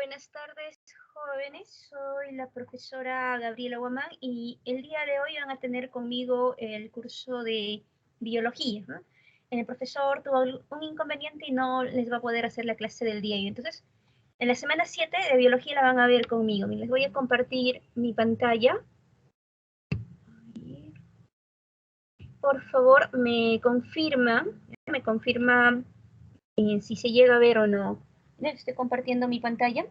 Buenas tardes, jóvenes. Soy la profesora Gabriela Guamán y el día de hoy van a tener conmigo el curso de biología, ¿no? El profesor tuvo un inconveniente y no les va a poder hacer la clase del día de hoy. Entonces, en la semana 7 de biología la van a ver conmigo. Les voy a compartir mi pantalla. Por favor, me confirma si se llega a ver o no. Estoy compartiendo mi pantalla.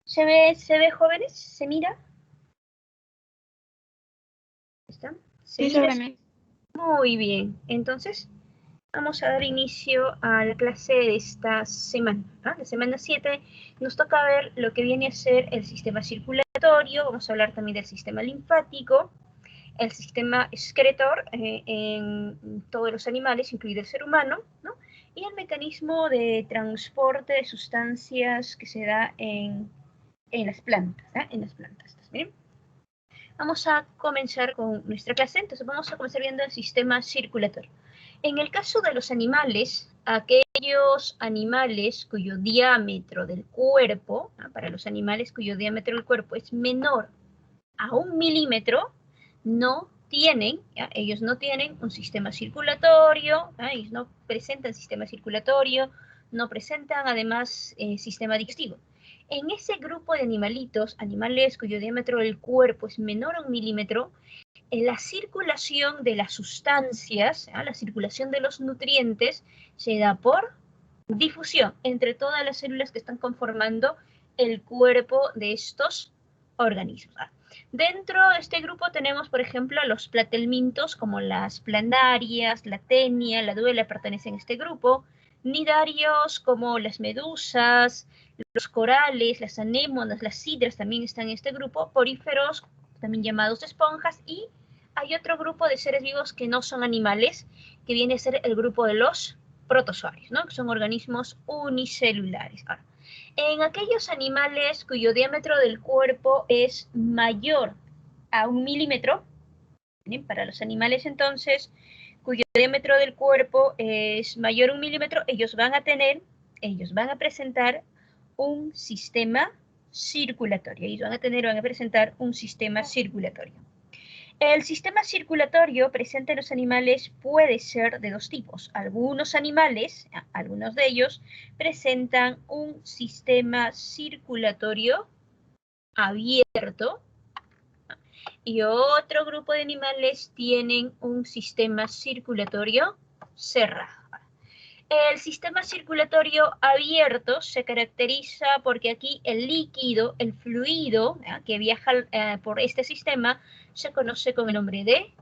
¿Se ve, jóvenes? ¿Se mira? ¿Está? ¿Se Sí, mira? Sabrina. Muy bien. Entonces, vamos a dar inicio a la clase de esta semana, ¿no? La semana 7 nos toca ver lo que viene a ser el sistema circulatorio. Vamos a hablar también del sistema linfático, el sistema excretor en todos los animales, incluido el ser humano, ¿no? Y el mecanismo de transporte de sustancias que se da en las plantas, ¿no? En las plantas. ¿Bien? Vamos a comenzar con nuestra clase. Entonces vamos a comenzar viendo el sistema circulatorio. En el caso de los animales, aquellos animales cuyo diámetro del cuerpo, para los animales cuyo diámetro del cuerpo es menor a 1 milímetro, ellos no tienen un sistema circulatorio, ellos no presentan sistema circulatorio, no presentan además sistema digestivo. En ese grupo de animales cuyo diámetro del cuerpo es menor a 1 milímetro, la circulación de las sustancias, la circulación de los nutrientes, se da por difusión entre todas las células que están conformando el cuerpo de estos organismos. Dentro de este grupo tenemos, por ejemplo, los platelmintos, como las planarias, la tenia, la duela, pertenecen a este grupo. Nidarios, como las medusas, los corales, las anémonas, las sidras también están en este grupo. Poríferos, también llamados esponjas. Y hay otro grupo de seres vivos que no son animales, que viene a ser el grupo de los protozoarios, ¿no? Que son organismos unicelulares. Ahora, en aquellos animales cuyo diámetro del cuerpo es mayor a 1 milímetro, ¿bien? Para los animales entonces cuyo diámetro del cuerpo es mayor a 1 milímetro, ellos van a presentar un sistema circulatorio. Ellos van a presentar un sistema circulatorio. El sistema circulatorio presente en los animales puede ser de dos tipos. Algunos animales, algunos de ellos, presentan un sistema circulatorio abierto y otro grupo de animales tienen un sistema circulatorio cerrado. El sistema circulatorio abierto se caracteriza porque aquí el líquido, el fluido que viaja por este sistema se conoce con el nombre de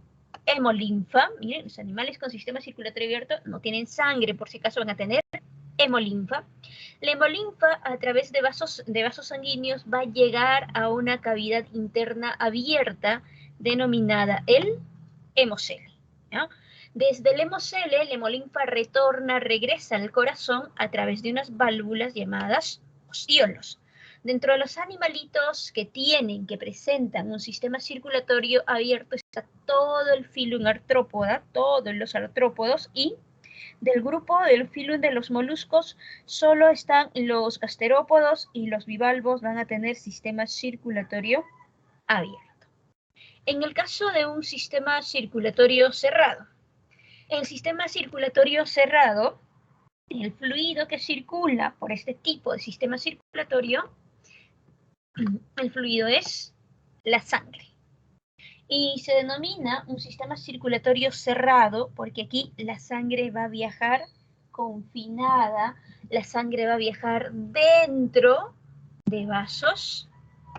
hemolinfa. Miren, los animales con sistema circulatorio abierto no tienen sangre, por si acaso van a tener hemolinfa. La hemolinfa a través de vasos sanguíneos va a llegar a una cavidad interna abierta denominada el hemocele, ¿no? Desde el hemocele, la hemolinfa regresa al corazón a través de unas válvulas llamadas ostiolos. Dentro de los animalitos que presentan un sistema circulatorio abierto, está todo el filum artrópoda, todos los artrópodos, y del grupo del filum de los moluscos solo están los gasterópodos y los bivalvos van a tener sistema circulatorio abierto. En el caso de un sistema circulatorio cerrado, el sistema circulatorio cerrado, el fluido que circula por este tipo de sistema circulatorio, el fluido es la sangre. Y se denomina un sistema circulatorio cerrado porque aquí la sangre va a viajar confinada, la sangre va a viajar dentro de vasos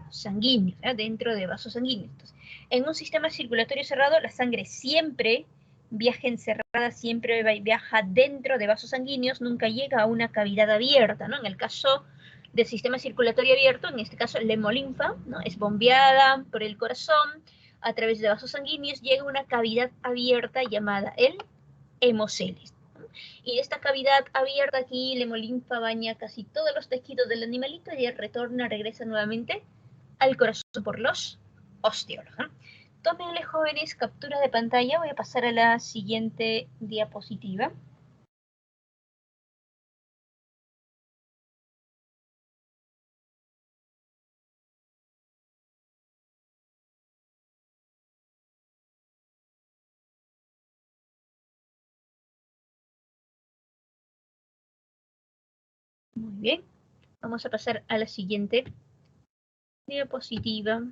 sanguíneos, dentro de vasos sanguíneos. Entonces, en un sistema circulatorio cerrado, la sangre siempre viaja encerrada, siempre viaja dentro de vasos sanguíneos, nunca llega a una cavidad abierta, ¿no? En el caso del sistema circulatorio abierto, en este caso la hemolinfa, ¿no? Es bombeada por el corazón, a través de vasos sanguíneos, llega a una cavidad abierta llamada el hemocele. Y de esta cavidad abierta aquí, la hemolinfa baña casi todos los tejidos del animalito y regresa nuevamente al corazón por los ostiolos, ¿no? Tómenle, jóvenes, captura de pantalla. Voy a pasar a la siguiente diapositiva. Muy bien. Vamos a pasar a la siguiente diapositiva.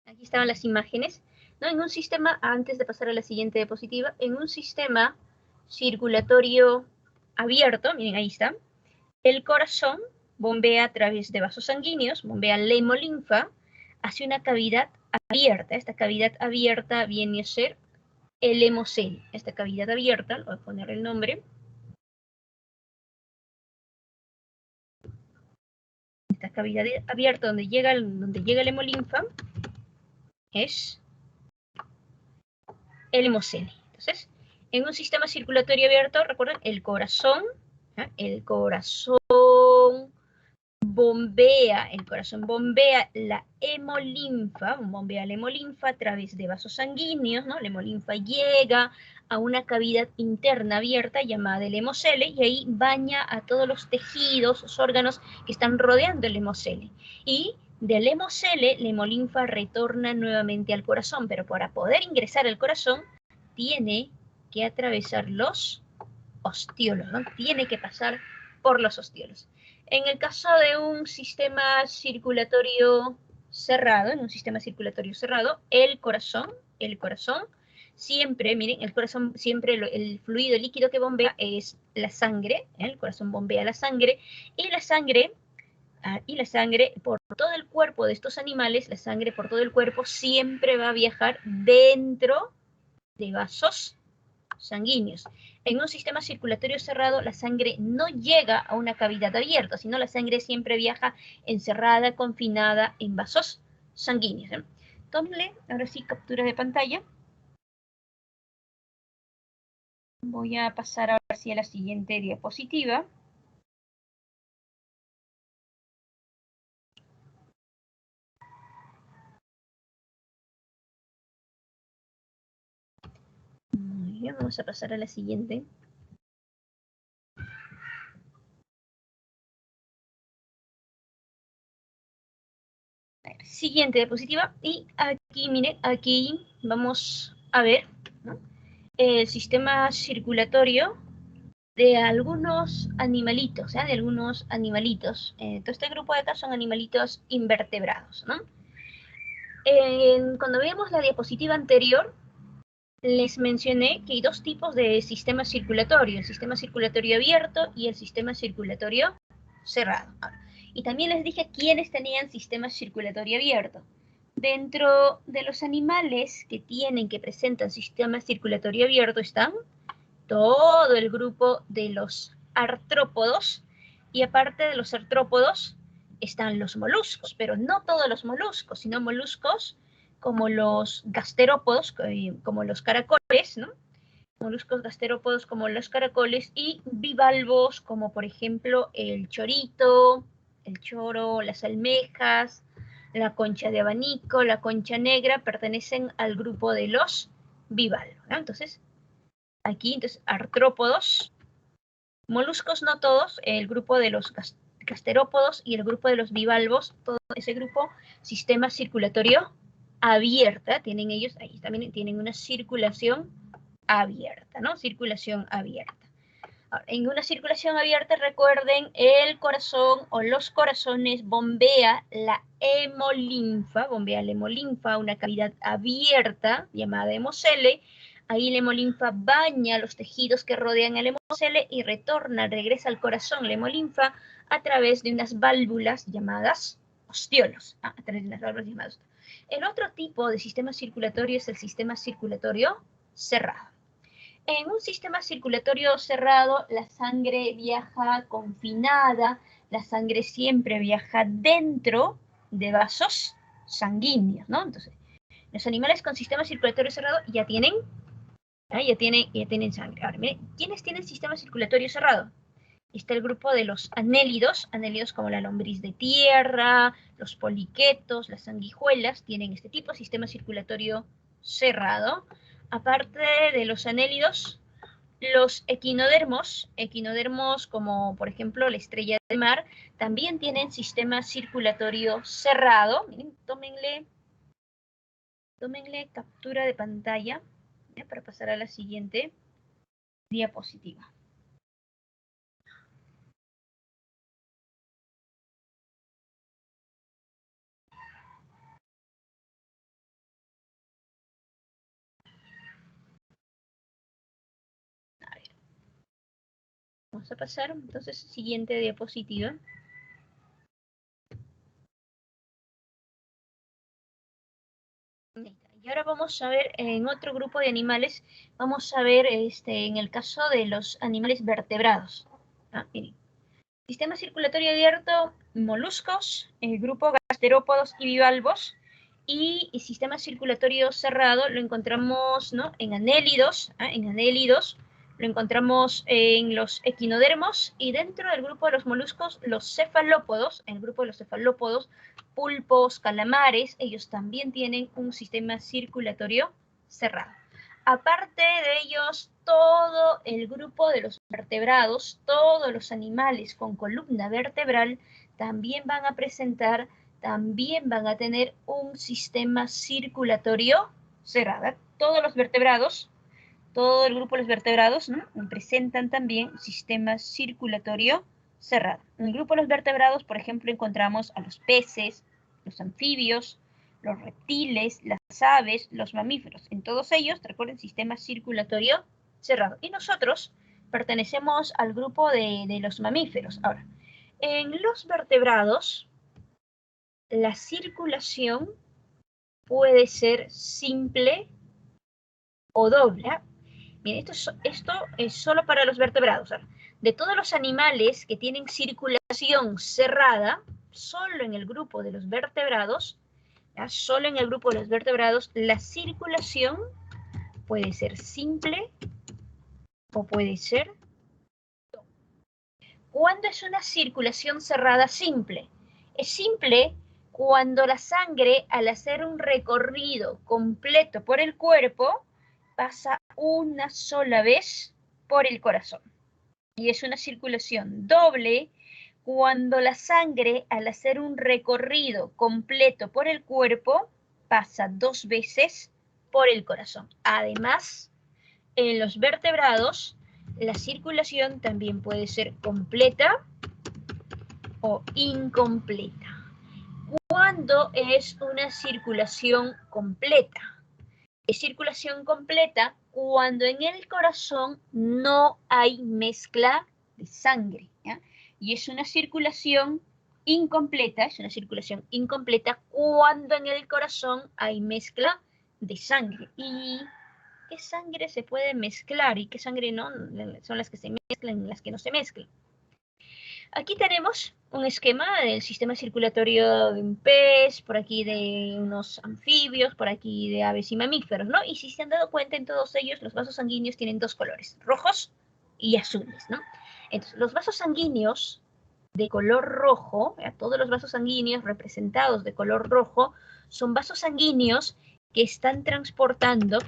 Aquí estaban las imágenes. ¿No? En un sistema, antes de pasar a la siguiente diapositiva, en un sistema circulatorio abierto, miren, ahí está, el corazón bombea a través de vasos sanguíneos, bombea la hemolinfa hacia una cavidad abierta. Esta cavidad abierta viene a ser el hemocele. Esta cavidad abierta, le voy a poner el nombre. Esta cavidad abierta donde llega el hemolinfa es el hemocele. Entonces, en un sistema circulatorio abierto, recuerden, el corazón bombea la hemolinfa, a través de vasos sanguíneos, ¿no? La hemolinfa llega a una cavidad interna abierta llamada el hemocele y ahí baña a todos los tejidos, los órganos que están rodeando el hemocele. Y del hemocele, la hemolinfa retorna nuevamente al corazón, pero para poder ingresar al corazón, tiene que atravesar los ostiolos, ¿no? Tiene que pasar por los ostiolos. En el caso de un sistema circulatorio cerrado, el corazón siempre, miren, el corazón siempre, el fluido líquido que bombea es la sangre, el corazón bombea la sangre, y la sangre por todo el cuerpo de estos animales, la sangre por todo el cuerpo siempre va a viajar dentro de vasos sanguíneos. En un sistema circulatorio cerrado, la sangre no llega a una cavidad abierta, sino la sangre siempre viaja encerrada, confinada en vasos sanguíneos. Tómenle, ahora sí, captura de pantalla. Voy a pasar ahora sí a la siguiente diapositiva. Muy bien, vamos a pasar a la siguiente. Siguiente diapositiva. Y aquí, miren, aquí vamos a ver, ¿no? El sistema circulatorio de algunos animalitos, ¿eh? Todo este grupo de acá son animalitos invertebrados, ¿no? Cuando veíamos la diapositiva anterior, les mencioné que hay dos tipos de sistema circulatorio, el sistema circulatorio abierto y el sistema circulatorio cerrado. Y también les dije quiénes tenían sistema circulatorio abierto. Dentro de los animales que presentan sistema circulatorio abierto están todo el grupo de los artrópodos, y aparte de los artrópodos están los moluscos, pero no todos los moluscos, sino moluscos como los gasterópodos, como los caracoles, ¿no? Moluscos gasterópodos como los caracoles, y bivalvos como por ejemplo el chorito, el choro, las almejas, la concha de abanico, la concha negra, pertenecen al grupo de los bivalvos, ¿no? Entonces, aquí, entonces, artrópodos, moluscos no todos, el grupo de los gasterópodos y el grupo de los bivalvos, todo ese grupo, sistema circulatorio abierta, tienen ellos, ahí también tienen una circulación abierta, ¿no? Circulación abierta. Ahora, en una circulación abierta, recuerden, el corazón o los corazones bombea la hemolinfa, una cavidad abierta llamada hemocele. Ahí la hemolinfa baña los tejidos que rodean el hemocele y regresa al corazón la hemolinfa a través de unas válvulas llamadas ostiolos. El otro tipo de sistema circulatorio es el sistema circulatorio cerrado. En un sistema circulatorio cerrado, la sangre viaja confinada, la sangre siempre viaja dentro de vasos sanguíneos, ¿no? Entonces, los animales con sistema circulatorio cerrado ya tienen sangre. Ahora, miren, ¿quiénes tienen sistema circulatorio cerrado? Está el grupo de los anélidos como la lombriz de tierra, los poliquetos, las sanguijuelas, tienen este tipo de sistema circulatorio cerrado. Aparte de los anélidos, los equinodermos como por ejemplo la estrella de mar, también tienen sistema circulatorio cerrado. Miren, tómenle captura de pantalla, para pasar a la siguiente diapositiva. Vamos a pasar, entonces, siguiente diapositiva. Y ahora vamos a ver en otro grupo de animales, vamos a ver en el caso de los animales vertebrados. Miren. Sistema circulatorio abierto, moluscos, el grupo gasterópodos y bivalvos, y el sistema circulatorio cerrado lo encontramos, ¿no?, en anélidos, lo encontramos en los equinodermos, y dentro del grupo de los moluscos, los cefalópodos, en el grupo de los cefalópodos, pulpos, calamares, ellos también tienen un sistema circulatorio cerrado. Aparte de ellos, todo el grupo de los vertebrados, todos los animales con columna vertebral, también van a presentar, también van a tener un sistema circulatorio cerrado. Todos los vertebrados, todo el grupo de los vertebrados, ¿no?, presentan también sistema circulatorio cerrado. En el grupo de los vertebrados, por ejemplo, encontramos a los peces, los anfibios, los reptiles, las aves, los mamíferos. En todos ellos, recuerden, sistema circulatorio cerrado. Y nosotros pertenecemos al grupo de los mamíferos. Ahora, en los vertebrados, la circulación puede ser simple o doble. Bien, esto es solo para los vertebrados. Ahora, de todos los animales que tienen circulación cerrada, solo en el grupo de los vertebrados, solo en el grupo de los vertebrados, la circulación puede ser simple o puede ser doble. ¿Cuándo es una circulación cerrada simple? Es simple cuando la sangre, al hacer un recorrido completo por el cuerpo, pasa una sola vez por el corazón. Y es una circulación doble cuando la sangre, al hacer un recorrido completo por el cuerpo, pasa 2 veces por el corazón. Además, en los vertebrados, la circulación también puede ser completa o incompleta. ¿Cuándo es una circulación completa? Es circulación completa cuando en el corazón no hay mezcla de sangre, ¿ya? Y es una circulación incompleta, cuando en el corazón hay mezcla de sangre. ¿Y qué sangre se puede mezclar y qué sangre no? Son las que se mezclan y las que no se mezclan. Aquí tenemos un esquema del sistema circulatorio de un pez, por aquí de unos anfibios, por aquí de aves y mamíferos, ¿no? Y si se han dado cuenta, en todos ellos los vasos sanguíneos tienen 2 colores, rojos y azules, ¿no? Entonces, los vasos sanguíneos de color rojo, todos los vasos sanguíneos representados de color rojo, son vasos sanguíneos que están transportando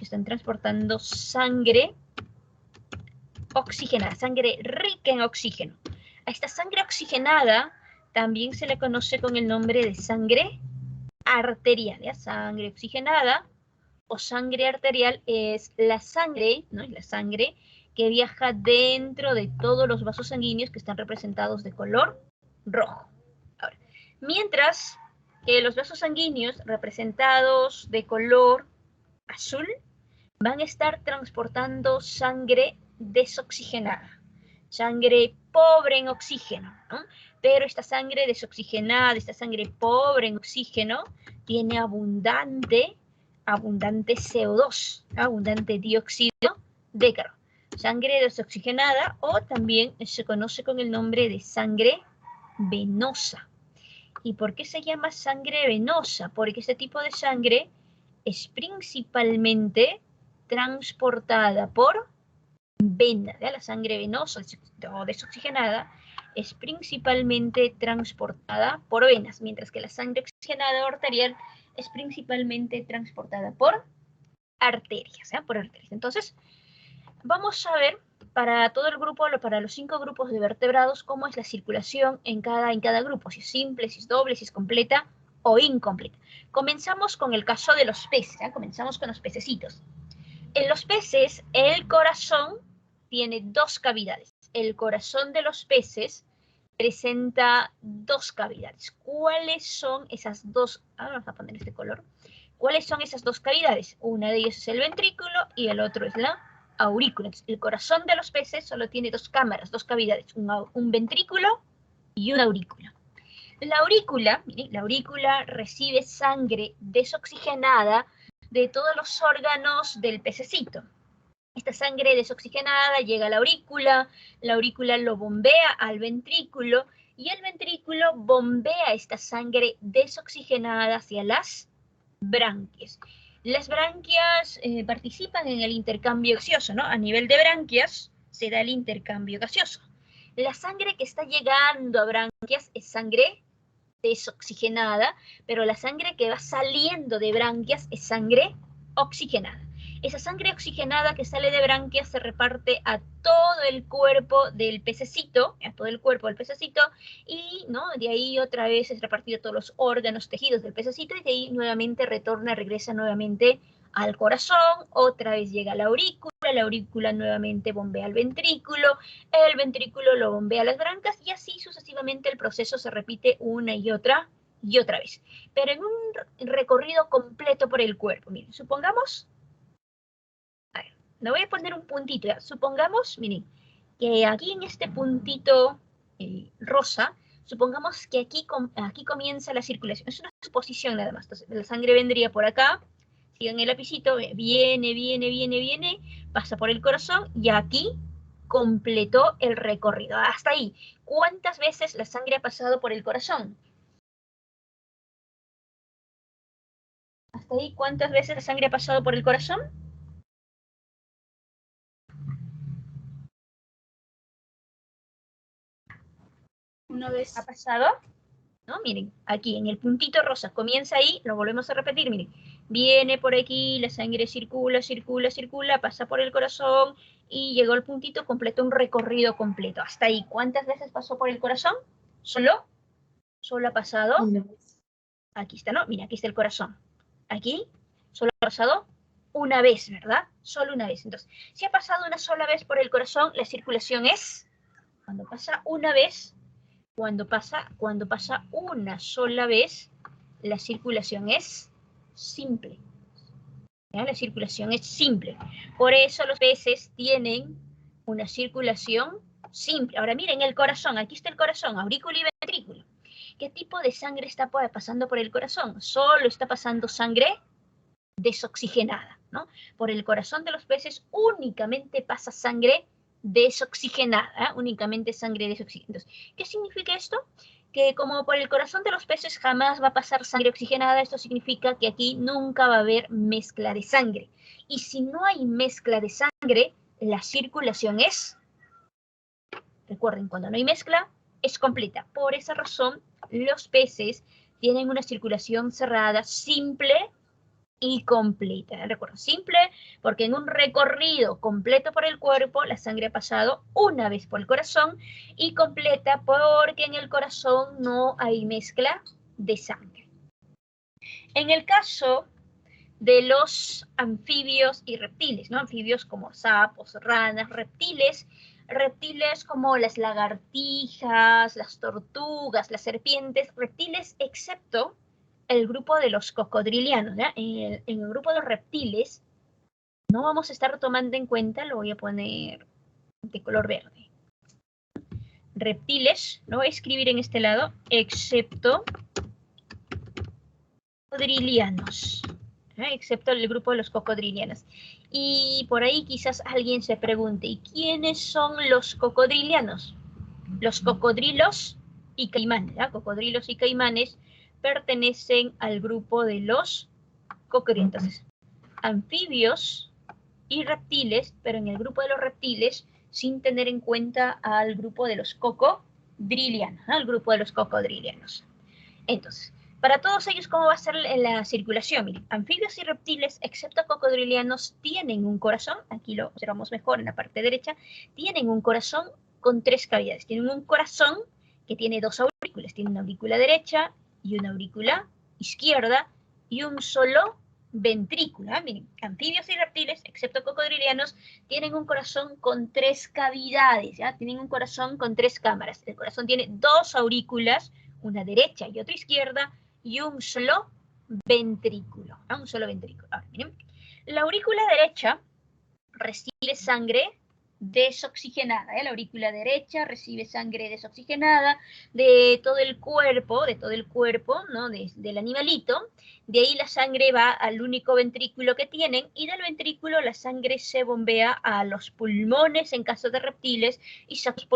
sangre oxigenada, sangre rica en oxígeno. A esta sangre oxigenada también se le conoce con el nombre de sangre arterial. ¿Ya? Sangre oxigenada o sangre arterial es la sangre, ¿no? La sangre que viaja dentro de todos los vasos sanguíneos que están representados de color rojo. Ahora, mientras que los vasos sanguíneos representados de color azul van a estar transportando sangre desoxigenada, sangre pobre en oxígeno, ¿no? Pero esta sangre desoxigenada, esta sangre pobre en oxígeno, tiene abundante CO2, ¿no? Abundante dióxido de carbono. Sangre desoxigenada, o también se conoce con el nombre de sangre venosa. ¿Y por qué se llama sangre venosa? Porque este tipo de sangre es principalmente transportada por vena, ¿ya? La sangre venosa o desoxigenada es principalmente transportada por venas, mientras que la sangre oxigenada o arterial es principalmente transportada por arterias, ¿ya? Por arterias. Entonces, vamos a ver para todo el grupo, para los 5 grupos de vertebrados, cómo es la circulación en cada grupo, si es simple, si es doble, si es completa o incompleta. Comenzamos con el caso de los peces, ¿ya? Comenzamos con los pececitos. En los peces, el corazón tiene 2 cavidades. El corazón de los peces presenta 2 cavidades. ¿Cuáles son esas 2? Vamos a poner este color. ¿Cuáles son esas 2 cavidades? Una de ellas es el ventrículo y el otro es la aurícula. Entonces, el corazón de los peces solo tiene dos cámaras, dos cavidades, un ventrículo y una aurícula. La aurícula, miren, la aurícula recibe sangre desoxigenada de todos los órganos del pececito. Esta sangre desoxigenada llega a la aurícula lo bombea al ventrículo y el ventrículo bombea esta sangre desoxigenada hacia las branquias. Las branquias participan en el intercambio gaseoso, ¿no? A nivel de branquias se da el intercambio gaseoso. La sangre que está llegando a branquias es sangre desoxigenada, pero la sangre que va saliendo de branquias es sangre oxigenada. Esa sangre oxigenada que sale de branquias se reparte a todo el cuerpo del pececito, y ¿no? De ahí otra vez es repartido a todos los órganos, tejidos del pececito, y de ahí nuevamente regresa nuevamente al corazón, otra vez llega a la aurícula nuevamente bombea al ventrículo, el ventrículo lo bombea a las branquias, y así sucesivamente el proceso se repite una y otra vez. Pero en un recorrido completo por el cuerpo. Miren, supongamos, le voy a poner un puntito, ¿ya? Supongamos, miren, que aquí en este puntito rosa, supongamos que aquí comienza la circulación. Es una suposición nada más. Entonces, la sangre vendría por acá, sigan el lapicito, viene, pasa por el corazón y aquí completó el recorrido. Hasta ahí. ¿Cuántas veces la sangre ha pasado por el corazón? Hasta ahí, ¿cuántas veces la sangre ha pasado por el corazón? Una vez. ¿Ha pasado? ¿No? Miren, aquí en el puntito rosa, comienza ahí, lo volvemos a repetir, miren, viene por aquí, la sangre circula, pasa por el corazón y llegó al puntito, completó un recorrido completo. Hasta ahí, ¿cuántas veces pasó por el corazón? ¿Solo ha pasado? Una vez. Aquí está, ¿no? Mira, aquí está el corazón. Aquí, solo ha pasado una vez, ¿verdad? Solo una vez. Entonces, si ha pasado una sola vez por el corazón, la circulación es, cuando pasa una vez, cuando pasa una sola vez, la circulación es simple. ¿Ya? La circulación es simple. Por eso los peces tienen una circulación simple. Ahora miren el corazón, aquí está el corazón, aurícula y ventrículo. ¿Qué tipo de sangre está pasando por el corazón? Solo está pasando sangre desoxigenada, ¿no? Por el corazón de los peces únicamente pasa sangre desoxigenada, únicamente sangre desoxigenada. ¿Qué significa esto? Que como por el corazón de los peces jamás va a pasar sangre oxigenada, esto significa que aquí nunca va a haber mezcla de sangre. Y si no hay mezcla de sangre, la circulación es, recuerden, cuando no hay mezcla, es completa. Por esa razón, los peces tienen una circulación cerrada, simple y completa. Recuerdo, simple, porque en un recorrido completo por el cuerpo, la sangre ha pasado una vez por el corazón, y completa porque en el corazón no hay mezcla de sangre. En el caso de los anfibios y reptiles, ¿no? Anfibios como sapos, ranas, reptiles como las lagartijas, las tortugas, las serpientes, reptiles excepto el grupo de los cocodrilianos, ¿ya? En el grupo de los reptiles no vamos a estar tomando en cuenta, lo voy a poner de color verde. Reptiles, lo voy a escribir en este lado, excepto cocodrilianos, excepto el grupo de los cocodrilianos. Y por ahí quizás alguien se pregunte, ¿y quiénes son los cocodrilianos? Los cocodrilos y caimanes, ¿ya? Cocodrilos y caimanes pertenecen al grupo de los cocodrilos. Entonces, anfibios y reptiles, pero en el grupo de los reptiles, sin tener en cuenta al grupo de los cocodrilianos, ¿no? Al grupo de los cocodrilianos. Entonces, para todos ellos, ¿cómo va a ser la circulación? Miren, anfibios y reptiles, excepto cocodrilianos, tienen un corazón, aquí lo observamos mejor en la parte derecha, tienen un corazón con 3 cavidades. Tienen un corazón que tiene 2 aurículas, tiene una aurícula derecha y una aurícula izquierda y un solo ventrículo. Miren, anfibios y reptiles, excepto cocodrilianos, tienen un corazón con 3 cavidades, ¿ya? Tienen un corazón con 3 cámaras. El corazón tiene 2 aurículas, una derecha y otra izquierda, y un solo ventrículo. Un solo ventrículo. Ahora, miren, la aurícula derecha recibe sangre desoxigenada. La aurícula derecha recibe sangre desoxigenada de todo el cuerpo, ¿no? Del animalito. De ahí la sangre va al único ventrículo que tienen y del ventrículo la sangre se bombea a los pulmones en caso de reptiles y sacos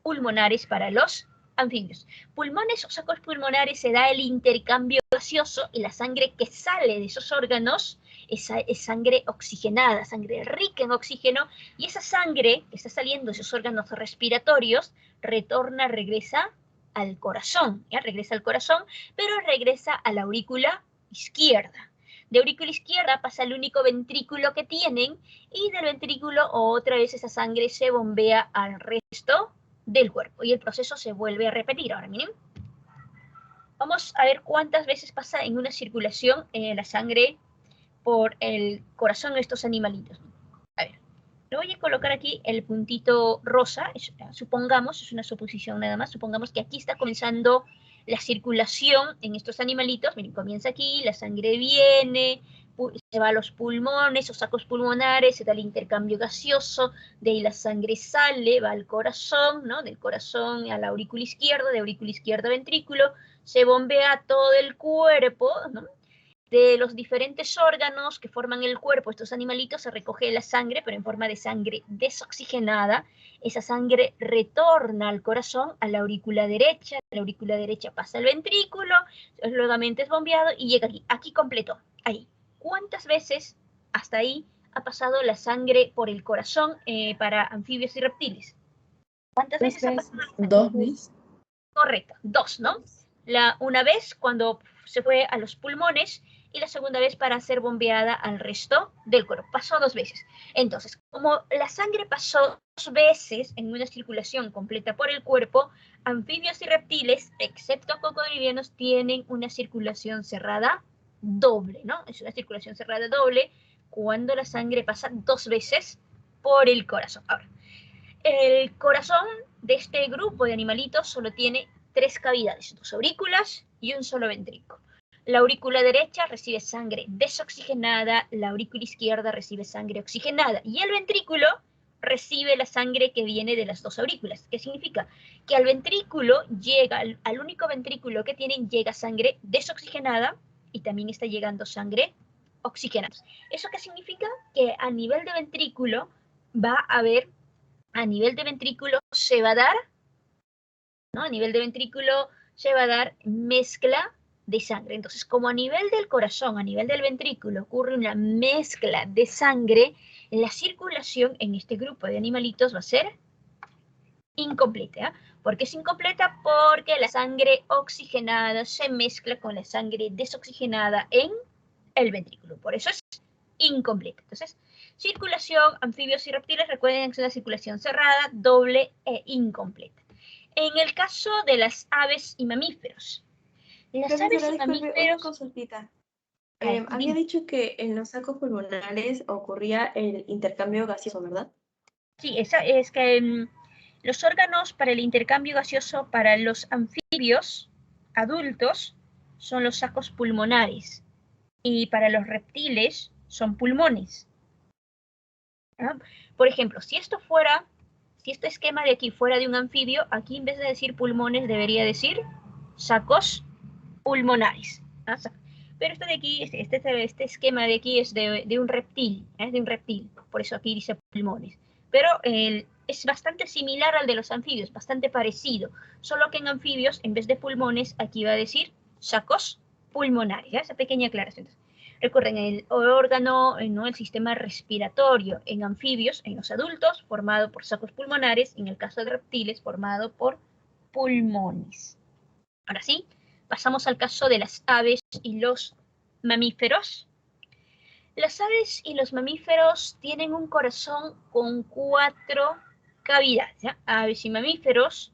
pulmonares para los anfibios. Pulmones o sacos pulmonares se da el intercambio gaseoso y la sangre que sale de esos órganos es sangre oxigenada, sangre rica en oxígeno, y esa sangre que está saliendo de esos órganos respiratorios regresa al corazón, ¿ya? Regresa al corazón, pero regresa a la aurícula izquierda. De aurícula izquierda pasa al único ventrículo que tienen y del ventrículo otra vez esa sangre se bombea al resto del cuerpo y el proceso se vuelve a repetir. Ahora miren, vamos a ver cuántas veces pasa en una circulación la sangre por el corazón de estos animalitos. A ver, le voy a colocar aquí el puntito rosa, supongamos, es una suposición nada más, supongamos que aquí está comenzando la circulación en estos animalitos. Miren, comienza aquí, la sangre viene, se va a los pulmones o sacos pulmonares, se da el intercambio gaseoso, de ahí la sangre sale, va al corazón, ¿no? Del corazón a la aurícula izquierda, de aurícula izquierda a ventrículo, se bombea todo el cuerpo, ¿no? De los diferentes órganos que forman el cuerpo, estos animalitos, se recoge la sangre, pero en forma de sangre desoxigenada. Esa sangre retorna al corazón, a la aurícula derecha pasa al ventrículo, luego es bombeado y llega aquí completo, ahí. ¿Cuántas veces hasta ahí ha pasado la sangre por el corazón para anfibios y reptiles? ¿Cuántas veces ha pasado? Dos veces. Correcto, dos, ¿no? Una vez cuando se fue a los pulmones y la segunda vez para ser bombeada al resto del cuerpo. Pasó dos veces. Entonces, como la sangre pasó dos veces en una circulación completa por el cuerpo, anfibios y reptiles, excepto cocodrilianos, tienen una circulación cerrada doble, ¿no? Es una circulación cerrada doble cuando la sangre pasa dos veces por el corazón. Ahora, el corazón de este grupo de animalitos solo tiene tres cavidades, dos aurículas y un solo ventrículo. La aurícula derecha recibe sangre desoxigenada, la aurícula izquierda recibe sangre oxigenada y el ventrículo recibe la sangre que viene de las dos aurículas. ¿Qué significa? Que al ventrículo llega, al único ventrículo que tienen, llega sangre desoxigenada y también está llegando sangre oxigenada. ¿Eso qué significa? Que a nivel de ventrículo va a haber, a nivel de ventrículo se va a dar, ¿no? A nivel de ventrículo se va a dar mezcla de sangre. Entonces, como a nivel del corazón, a nivel del ventrículo, ocurre una mezcla de sangre, la circulación en este grupo de animalitos va a ser incompleta. ¿Por qué es incompleta? Porque la sangre oxigenada se mezcla con la sangre desoxigenada en el ventrículo. Por eso es incompleta. Entonces, circulación, anfibios y reptiles, recuerden que es una circulación cerrada, doble e incompleta. En el caso de las aves y mamíferos, las aves y mamíferos... Una consultita. Había dicho que en los sacos pulmonares ocurría el intercambio gaseoso, ¿verdad? Sí, es que los órganos para el intercambio gaseoso para los anfibios adultos son los sacos pulmonares y para los reptiles son pulmones. ¿Ah? Por ejemplo, si este esquema de aquí fuera de un anfibio, aquí en vez de decir pulmones debería decir sacos pulmonares. ¿Ah? Pero este de aquí, este esquema de aquí es de un reptil, es de un reptil, por eso aquí dice pulmones. Pero es bastante similar al de los anfibios, bastante parecido, solo que en anfibios, en vez de pulmones, aquí va a decir sacos pulmonares, ¿ya? Esa pequeña aclaración. Recuerden, el órgano, ¿no? El sistema respiratorio en anfibios, en los adultos, formado por sacos pulmonares, en el caso de reptiles, formado por pulmones. Ahora sí, pasamos al caso de las aves y los mamíferos. Las aves y los mamíferos tienen un corazón con 4 cavidades, ¿ya? Aves y mamíferos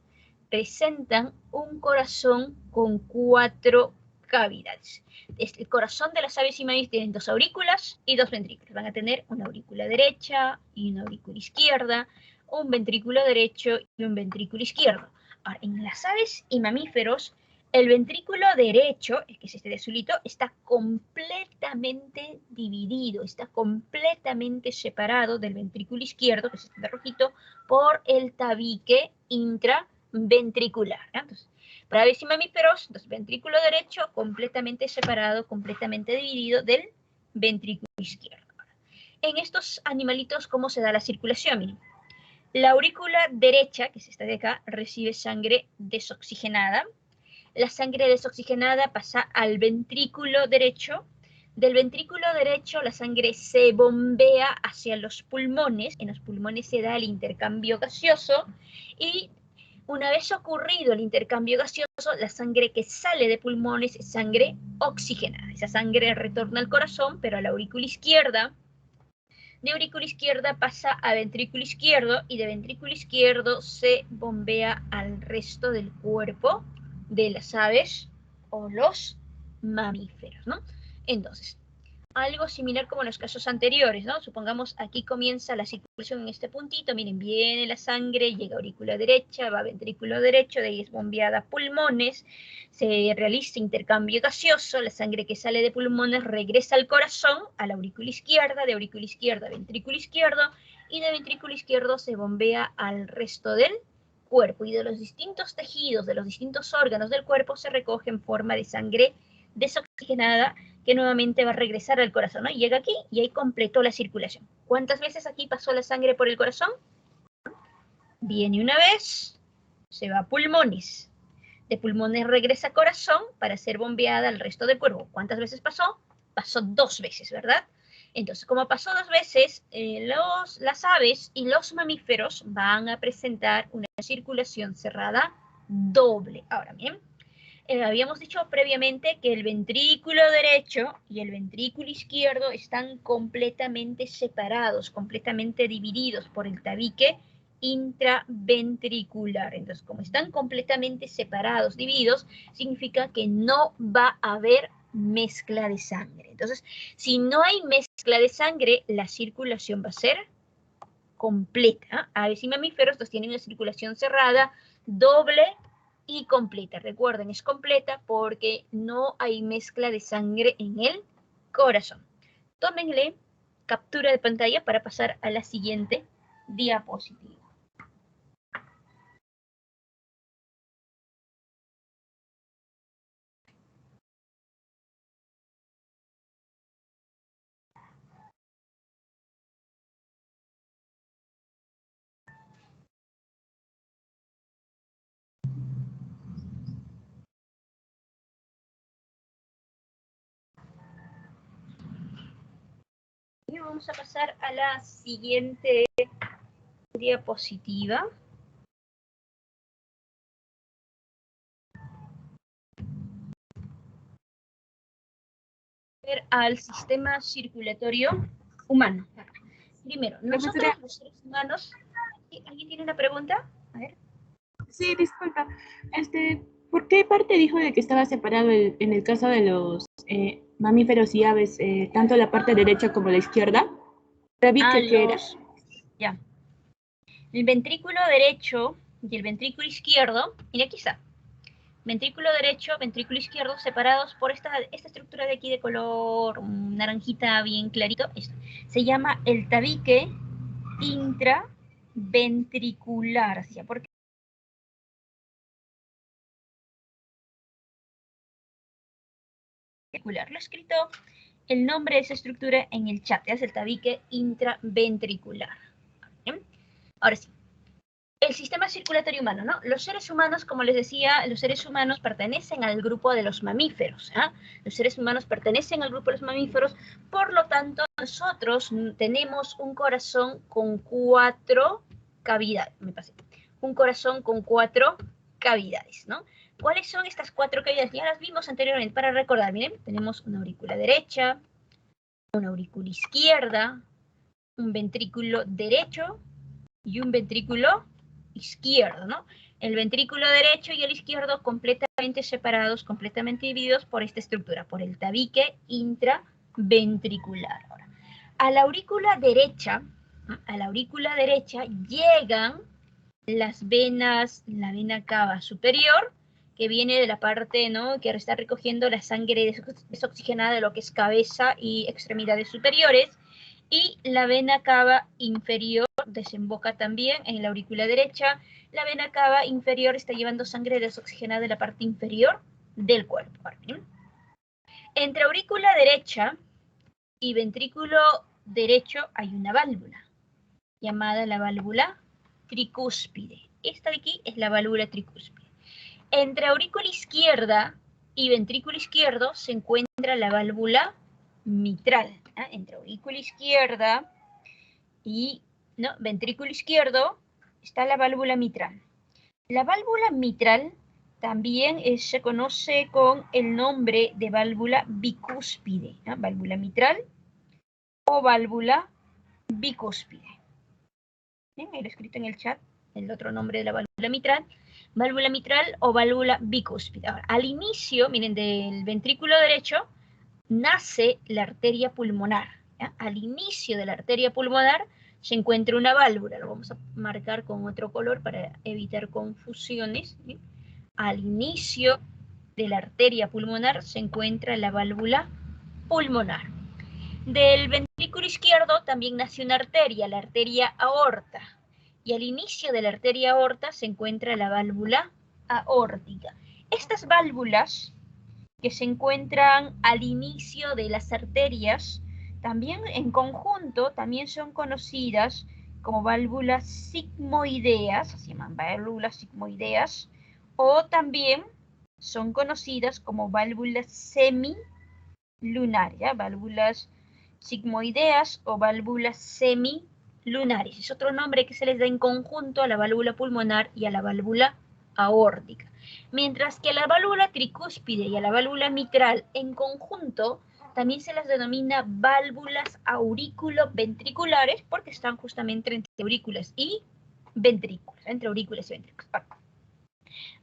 presentan un corazón con 4 cavidades. El corazón de las aves y mamíferos tienen 2 aurículas y 2 ventrículos. Van a tener una aurícula derecha y una aurícula izquierda, un ventrículo derecho y un ventrículo izquierdo. Ahora, en las aves y mamíferos, El ventrículo derecho, que es este de azulito, está completamente dividido, está completamente separado del ventrículo izquierdo, que es este de rojito, por el tabique intraventricular. Entonces, para aves y mamíferos, entonces, ventrículo derecho completamente separado, completamente dividido del ventrículo izquierdo. En estos animalitos, ¿cómo se da la circulación? Miren. La aurícula derecha, que es esta de acá, recibe sangre desoxigenada. La sangre desoxigenada pasa al ventrículo derecho. Del ventrículo derecho la sangre se bombea hacia los pulmones. En los pulmones se da el intercambio gaseoso y una vez ocurrido el intercambio gaseoso, la sangre que sale de pulmones es sangre oxigenada. Esa sangre retorna al corazón, pero a la aurícula izquierda. De aurícula izquierda pasa a ventrículo izquierdo y de ventrículo izquierdo se bombea al resto del cuerpo de las aves o los mamíferos, ¿no? Entonces, algo similar como en los casos anteriores, ¿no? Supongamos aquí comienza la circulación en este puntito, miren, viene la sangre, llega a aurícula derecha, va a ventrículo derecho, de ahí es bombeada a pulmones, se realiza intercambio gaseoso, la sangre que sale de pulmones regresa al corazón, a la aurícula izquierda, de aurícula izquierda a ventrículo izquierdo, y de ventrículo izquierdo se bombea al resto del cuerpo, y de los distintos tejidos, de los distintos órganos del cuerpo se recoge en forma de sangre desoxigenada, que nuevamente va a regresar al corazón, ¿no? Llega aquí y ahí completó la circulación. ¿Cuántas veces aquí pasó la sangre por el corazón? Viene una vez, se va a pulmones. De pulmones regresa a corazón para ser bombeada al resto del cuerpo. ¿Cuántas veces pasó? Pasó 2 veces, ¿verdad? Entonces, como pasó 2 veces, las aves y los mamíferos van a presentar una circulación cerrada doble. Ahora bien, habíamos dicho previamente que el ventrículo derecho y el ventrículo izquierdo están completamente separados, completamente divididos por el tabique intraventricular. Entonces, como están completamente separados, divididos, significa que no va a haber mezcla de sangre. Entonces, si no hay mezcla de sangre, la circulación va a ser completa. Aves y mamíferos pues, tienen una circulación cerrada, doble y completa. Recuerden, es completa porque no hay mezcla de sangre en el corazón. Tómenle captura de pantalla para pasar a la siguiente diapositiva. Y vamos a pasar a la siguiente diapositiva. Al sistema circulatorio humano. Primero, nosotros los seres humanos... ¿Alguien tiene una pregunta? A ver. Sí, disculpa. ¿Por qué parte dijo de que estaba separado en el caso de los mamíferos y aves, tanto la parte derecha como la izquierda? ¿Qué era? Ya. El ventrículo derecho y el ventrículo izquierdo, mira aquí está. Ventrículo derecho, ventrículo izquierdo, separados por esta estructura de aquí de color naranjita bien clarito. Esto. Se llama el tabique intraventricular. ¿Sí? ¿Por qué? Lo he escrito el nombre de esa estructura en el chat. Es el tabique intraventricular. ¿Bien? Ahora sí. El sistema circulatorio humano, ¿no? Los seres humanos, como les decía, los seres humanos pertenecen al grupo de los mamíferos. ¿eh? Los seres humanos pertenecen al grupo de los mamíferos, por lo tanto, nosotros tenemos un corazón con 4 cavidades. Un corazón con 4 cavidades, ¿no? ¿Cuáles son estas 4 cavidades? Ya las vimos anteriormente para recordar. Miren, tenemos una aurícula derecha, una aurícula izquierda, un ventrículo derecho y un ventrículo izquierdo, ¿no? El ventrículo derecho y el izquierdo completamente separados, completamente divididos por esta estructura, por el tabique intraventricular. Ahora, a la aurícula derecha llegan las venas, la vena cava superior que viene de la parte, ¿no?, que está recogiendo la sangre desoxigenada de lo que es cabeza y extremidades superiores. Y la vena cava inferior desemboca también en la aurícula derecha. La vena cava inferior está llevando sangre desoxigenada de la parte inferior del cuerpo. Entre aurícula derecha y ventrículo derecho hay una válvula llamada la válvula tricúspide. Esta de aquí es la válvula tricúspide. Entre aurícula izquierda y ventrículo izquierdo se encuentra la válvula mitral. Entre aurícula izquierda y ventrículo izquierdo está la válvula mitral. La válvula mitral también se conoce con el nombre de válvula bicúspide. Válvula mitral o válvula bicúspide. Bien, ahí lo he escrito en el chat, el otro nombre de la válvula mitral o válvula bicúspide. Ahora, al inicio, miren, del ventrículo derecho, nace la arteria pulmonar. Al inicio de la arteria pulmonar se encuentra una válvula. Lo vamos a marcar con otro color para evitar confusiones. Al inicio de la arteria pulmonar se encuentra la válvula pulmonar. Del ventrículo izquierdo también nace una arteria, la arteria aorta. Y al inicio de la arteria aorta se encuentra la válvula aórtica. Estas válvulas que se encuentran al inicio de las arterias, también en conjunto, también son conocidas como válvulas sigmoideas, se llaman válvulas sigmoideas, o también son conocidas como válvulas semilunares, válvulas sigmoideas o válvulas semilunares. Es otro nombre que se les da en conjunto a la válvula pulmonar y a la válvula aórtica. Mientras que a la válvula tricúspide y a la válvula mitral en conjunto también se las denomina válvulas aurículo-ventriculares porque están justamente entre aurículas y ventrículos, entre aurículas y ventrículos.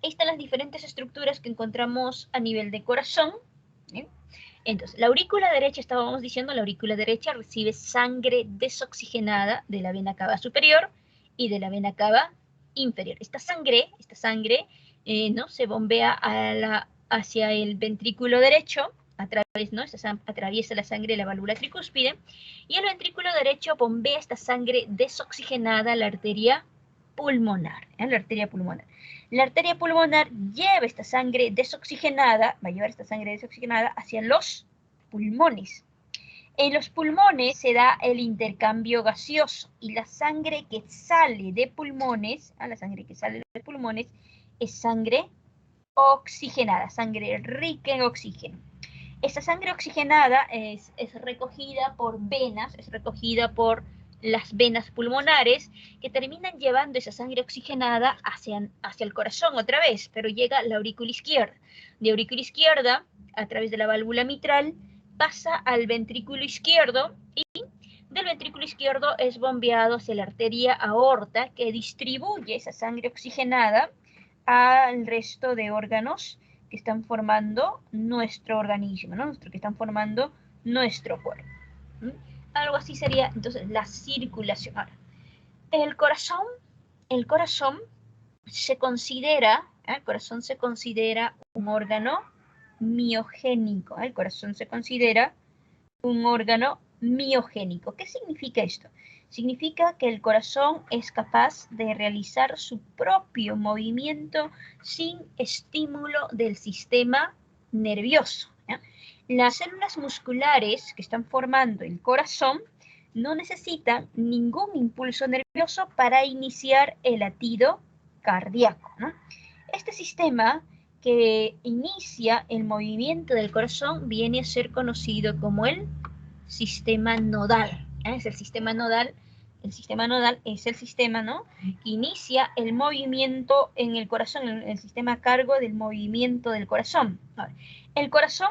Ahí están las diferentes estructuras que encontramos a nivel de corazón. Entonces, la aurícula derecha, estábamos diciendo, la aurícula derecha recibe sangre desoxigenada de la vena cava superior y de la vena cava inferior. Esta sangre se bombea hacia el ventrículo derecho, atraviesa la sangre de la válvula tricúspide, y el ventrículo derecho bombea esta sangre desoxigenada a la arteria pulmonar. La arteria pulmonar lleva esta sangre desoxigenada, va a llevar esta sangre desoxigenada hacia los pulmones. En los pulmones se da el intercambio gaseoso y la sangre que sale de pulmones, es sangre oxigenada, sangre rica en oxígeno. Esta sangre oxigenada es recogida por venas, es recogida por las venas pulmonares que terminan llevando esa sangre oxigenada hacia el corazón otra vez, pero llega a la aurícula izquierda. De aurícula izquierda, a través de la válvula mitral, pasa al ventrículo izquierdo y del ventrículo izquierdo es bombeado hacia la arteria aorta que distribuye esa sangre oxigenada al resto de órganos que están formando nuestro organismo, que están formando nuestro cuerpo. Algo así sería entonces la circulación. Ahora, el corazón se considera un órgano miogénico. El corazón se considera un órgano miogénico. ¿Qué significa esto? Significa que el corazón es capaz de realizar su propio movimiento sin estímulo del sistema nervioso. Las células musculares que están formando el corazón no necesitan ningún impulso nervioso para iniciar el latido cardíaco. Este sistema que inicia el movimiento del corazón viene a ser conocido como el sistema nodal. Es el sistema nodal. El sistema nodal es el sistema, que inicia el movimiento en el corazón, el sistema a cargo del movimiento del corazón. Ahora, el corazón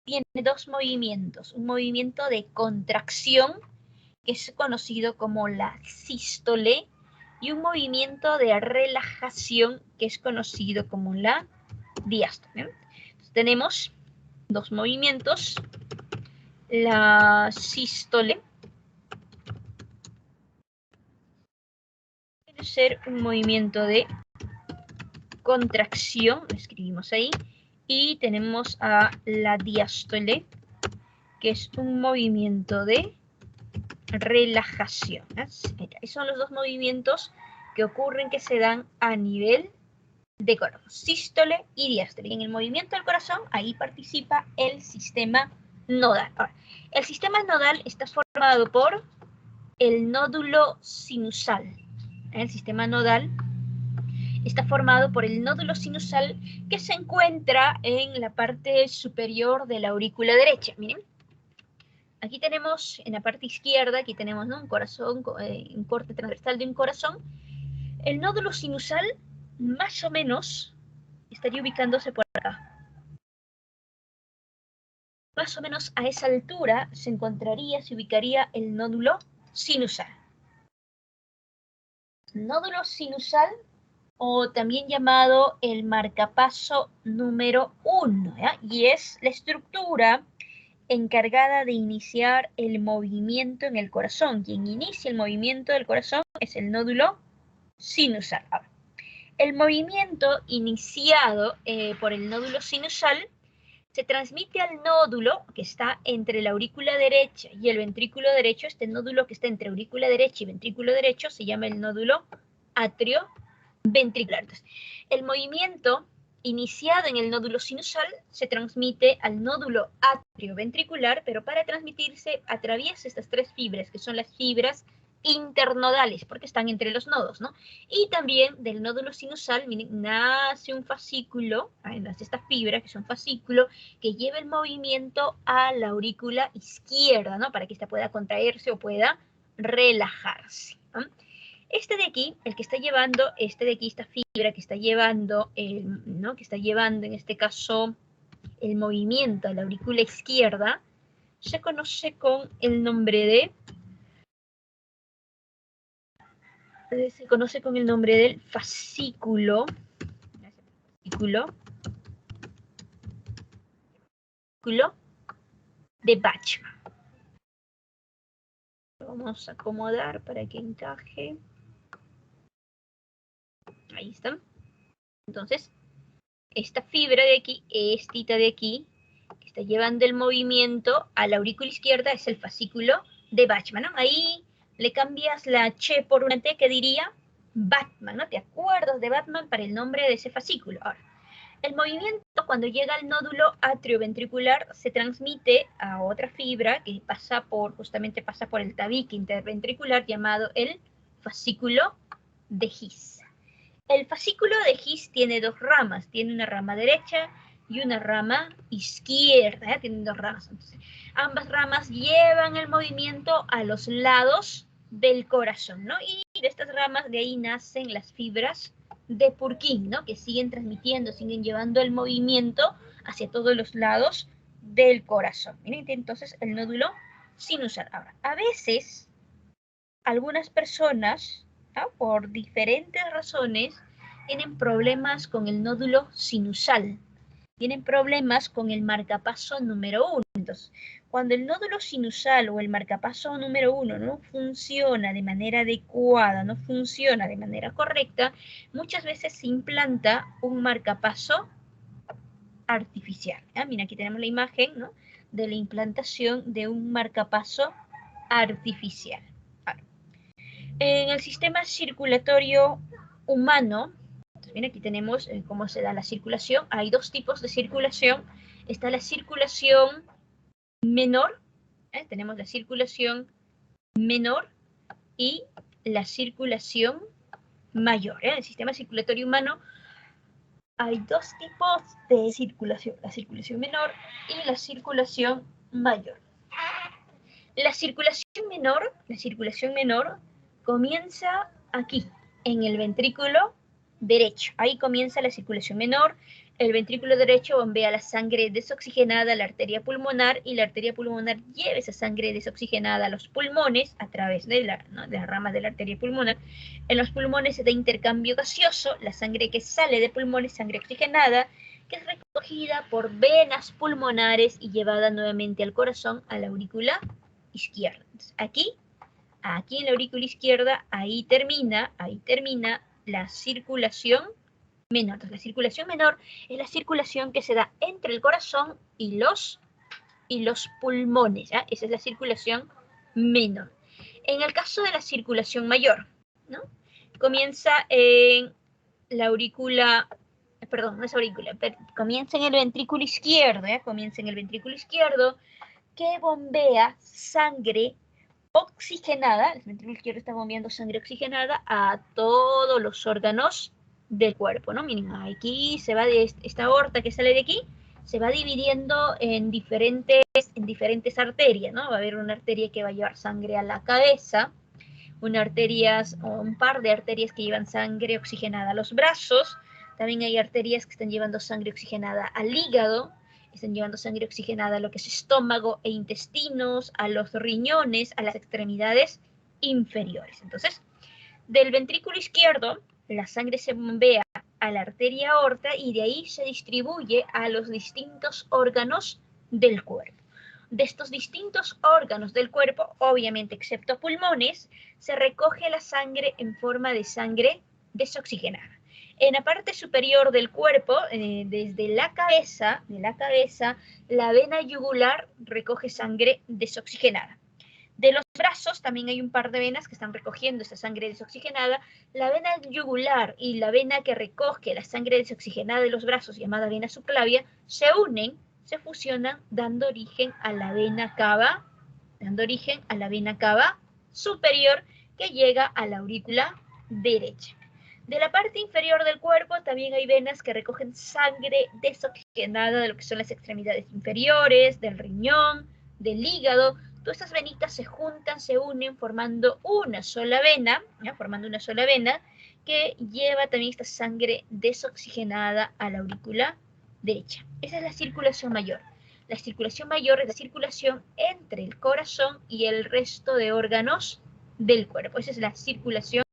tiene dos movimientos, un movimiento de contracción, que es conocido como la sístole, y un movimiento de relajación, que es conocido como la diástole. Entonces, tenemos dos movimientos, la sístole puede ser un movimiento de contracción, lo escribimos ahí, y tenemos a la diástole, que es un movimiento de relajación. Esos son los dos movimientos que ocurren, que se dan a nivel de corazón, sístole y diástole. Y en el movimiento del corazón, ahí participa el sistema nodal. Ahora, el sistema nodal está formado por el nódulo sinusal. El sistema nodal está formado por el nódulo sinusal, que se encuentra en la parte superior de la aurícula derecha. Miren, aquí tenemos en la parte izquierda, aquí tenemos, ¿no?, un corazón, un corte transversal de un corazón. El nódulo sinusal más o menos estaría ubicándose por acá. Más o menos a esa altura se ubicaría el nódulo sinusal. Nódulo sinusal, o también llamado el marcapaso número 1, ¿ya? Y es la estructura encargada de iniciar el movimiento en el corazón. Quien inicia el movimiento del corazón es el nódulo sinusal. Ahora, el movimiento iniciado por el nódulo sinusal se transmite al nódulo que está entre la aurícula derecha y el ventrículo derecho. Este nódulo que está entre aurícula derecha y ventrículo derecho se llama el nódulo atrioventricular. Entonces, el movimiento iniciado en el nódulo sinusal se transmite al nódulo atrioventricular, pero para transmitirse atraviesa estas tres fibras, que son las fibras internodales, porque están entre los nodos, ¿no? Y también del nódulo sinusal, miren, nace un fascículo, nace esta fibra, que es un fascículo, que lleva el movimiento a la aurícula izquierda, ¿no?, para que ésta pueda contraerse o pueda relajarse, ¿no? Este de aquí, el que está llevando, esta fibra que está llevando, ¿no?, que está llevando en este caso el movimiento a la aurícula izquierda, se conoce con el nombre de del fascículo, de Bachmann. Lo vamos a acomodar para que encaje. Ahí está. Entonces, esta fibra de aquí, esta de aquí, que está llevando el movimiento a la aurícula izquierda, es el fascículo de Bachmann, ¿no? Ahí le cambias la H por una T, que diría Batman, ¿no? ¿Te acuerdas de Batman para el nombre de ese fascículo? Ahora, el movimiento, cuando llega al nódulo atrioventricular, se transmite a otra fibra que justamente pasa por el tabique interventricular, llamado el fascículo de His. El fascículo de His tiene dos ramas, tiene una rama derecha y una rama izquierda, ¿eh? Tienen dos ramas. Entonces, ambas ramas llevan el movimiento a los lados del corazón, ¿no? Y de estas ramas, de ahí nacen las fibras de Purkinje, ¿no?, que siguen transmitiendo, siguen llevando el movimiento hacia todos los lados del corazón. Miren, entonces el nódulo sinusal. Ahora, a veces, algunas personas, ¿no?, por diferentes razones, tienen problemas con el nódulo sinusal, tienen problemas con el marcapaso número 1. Entonces, cuando el nódulo sinusal o el marcapaso número 1 no funciona de manera adecuada, no funciona de manera correcta, muchas veces se implanta un marcapaso artificial. Mira, aquí tenemos la imagen, ¿no?, de la implantación de un marcapaso artificial. En el sistema circulatorio humano, entonces, mira, aquí tenemos cómo se da la circulación. Hay dos tipos de circulación. Está la circulación menor, tenemos la circulación menor y la circulación mayor. En el sistema circulatorio humano hay dos tipos de circulación, la circulación menor y la circulación mayor. La circulación menor comienza aquí, en el ventrículo derecho. Ahí comienza la circulación menor. El ventrículo derecho bombea la sangre desoxigenada a la arteria pulmonar, y la arteria pulmonar lleva esa sangre desoxigenada a los pulmones a través de las ramas de la arteria pulmonar. En los pulmones se da intercambio gaseoso, la sangre que sale de pulmones, sangre oxigenada, que es recogida por venas pulmonares y llevada nuevamente al corazón, a la aurícula izquierda. Entonces, aquí en la aurícula izquierda, ahí termina la circulación menor. Entonces, la circulación menor es la circulación que se da entre el corazón y los pulmones, ¿ya? Esa es la circulación menor. En el caso de la circulación mayor, ¿no? Comienza en la aurícula, perdón, no es aurícula, comienza en el ventrículo izquierdo, ¿ya? Comienza en el ventrículo izquierdo, que bombea sangre oxigenada, el ventrículo izquierdo está bombeando sangre oxigenada a todos los órganos del cuerpo, ¿no? Miren, aquí se va de esta aorta que sale de aquí, se va dividiendo en diferentes arterias, ¿no? Va a haber una arteria que va a llevar sangre a la cabeza, un par de arterias que llevan sangre oxigenada a los brazos, también hay arterias que están llevando sangre oxigenada al hígado, están llevando sangre oxigenada a lo que es estómago e intestinos, a los riñones, a las extremidades inferiores. Entonces, del ventrículo izquierdo, la sangre se bombea a la arteria aorta y de ahí se distribuye a los distintos órganos del cuerpo. De estos distintos órganos del cuerpo, obviamente excepto pulmones, se recoge la sangre en forma de sangre desoxigenada. En la parte superior del cuerpo, desde la cabeza, la vena yugular recoge sangre desoxigenada. De los brazos también hay un par de venas que están recogiendo esa sangre desoxigenada. La vena yugular y la vena que recoge la sangre desoxigenada de los brazos, llamada vena subclavia, se unen, se fusionan, dando origen a la vena cava superior que llega a la aurícula derecha. De la parte inferior del cuerpo también hay venas que recogen sangre desoxigenada de lo que son las extremidades inferiores, del riñón, del hígado. Todas estas venitas se juntan, se unen formando una sola vena, ¿ya? Formando una sola vena que lleva también esta sangre desoxigenada a la aurícula derecha. Esa es la circulación mayor. La circulación mayor es la circulación entre el corazón y el resto de órganos del cuerpo. Esa es la circulación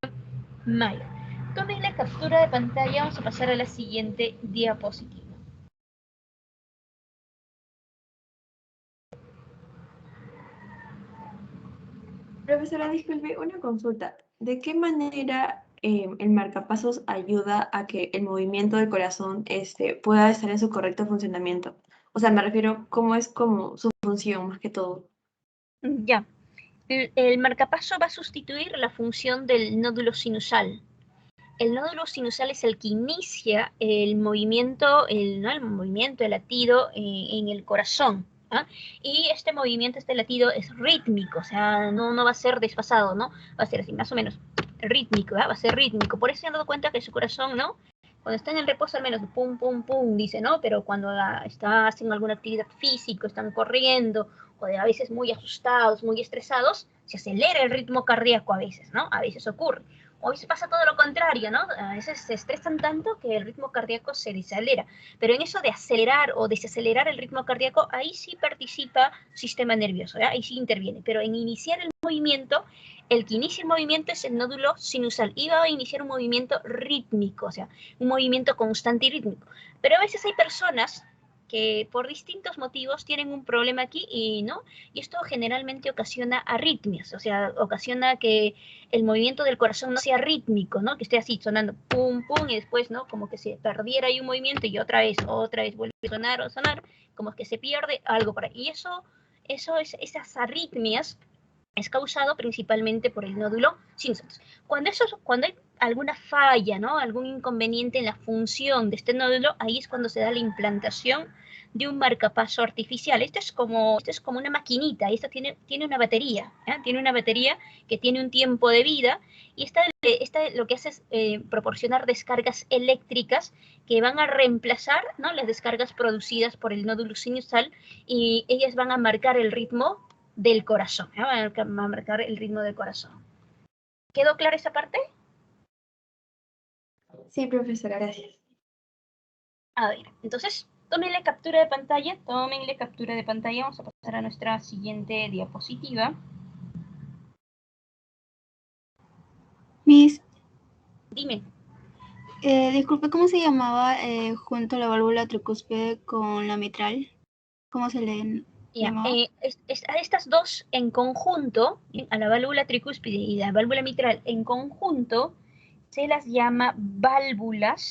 mayor. Tomen la captura de pantalla, vamos a pasar a la siguiente diapositiva. Profesora, disculpe, una consulta. ¿De qué manera el marcapasos ayuda a que el movimiento del corazón pueda estar en su correcto funcionamiento? O sea, me refiero, ¿cómo es como su función más que todo? Ya. El marcapaso va a sustituir la función del nódulo sinusal. El nódulo sinusal es el que inicia el movimiento, el latido en el corazón. ¿Ah? Y este movimiento, este latido es rítmico, o sea, no va a ser desfasado, ¿no? Va a ser así, más o menos rítmico, ¿ah? Va a ser rítmico. Por eso se han dado cuenta que su corazón, ¿no? Cuando está en el reposo al menos pum, pum, pum, dice, ¿no? Pero cuando está haciendo alguna actividad física, están corriendo, o a veces muy asustados, muy estresados, se acelera el ritmo cardíaco a veces, ¿no? A veces ocurre. O a veces pasa todo lo contrario, ¿no? A veces se estresan tanto que el ritmo cardíaco se desacelera. Pero en eso de acelerar o desacelerar el ritmo cardíaco, ahí sí participa el sistema nervioso, ¿ya? Ahí sí interviene. Pero en iniciar el movimiento, el que inicia el movimiento es el nódulo sinusal. Y va a iniciar un movimiento rítmico, o sea, un movimiento constante y rítmico. Pero a veces hay personas que por distintos motivos tienen un problema aquí y esto generalmente ocasiona arritmias, o sea, ocasiona que el movimiento del corazón no sea rítmico, ¿no? Que esté así sonando pum pum y después, ¿no? Como que se perdiera ahí un movimiento y otra vez vuelve a sonar, como que se pierde algo por ahí. Y esas arritmias es causado principalmente por el nódulo sinusal. Cuando hay alguna falla, ¿no? Algún inconveniente en la función de este nódulo, ahí es cuando se da la implantación de un marcapaso artificial. Esto es como una maquinita, y esta tiene una batería, ¿eh? Tiene una batería que tiene un tiempo de vida, y esta lo que hace es proporcionar descargas eléctricas que van a reemplazar, ¿no? Las descargas producidas por el nódulo sinusal, y ellas van a marcar el ritmo del corazón, ¿eh? Va a marcar el ritmo del corazón. ¿Quedó clara esa parte? Sí, profesora, gracias. A ver, entonces, tómenle captura de pantalla. Vamos a pasar a nuestra siguiente diapositiva. Miss, Dime. disculpe, ¿cómo se llamaba junto a la válvula tricúspide con la mitral? ¿Cómo se le llamaba? A estas dos en conjunto, a la válvula tricúspide y la válvula mitral en conjunto, se las llama válvulas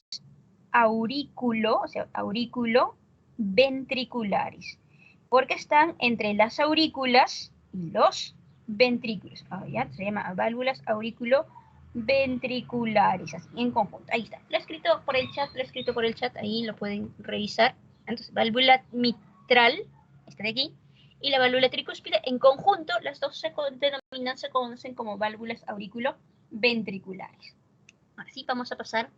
aurículo, o sea, aurículo ventricularis, porque están entre las aurículas y los ventrículos. Ya se llama válvulas auriculoventriculares, así en conjunto. Ahí está. Lo he escrito por el chat, ahí lo pueden revisar. Entonces, válvula mitral, esta de aquí, y la válvula tricúspide, en conjunto, las dos se conocen como válvulas auriculoventriculares. Así vamos a pasar.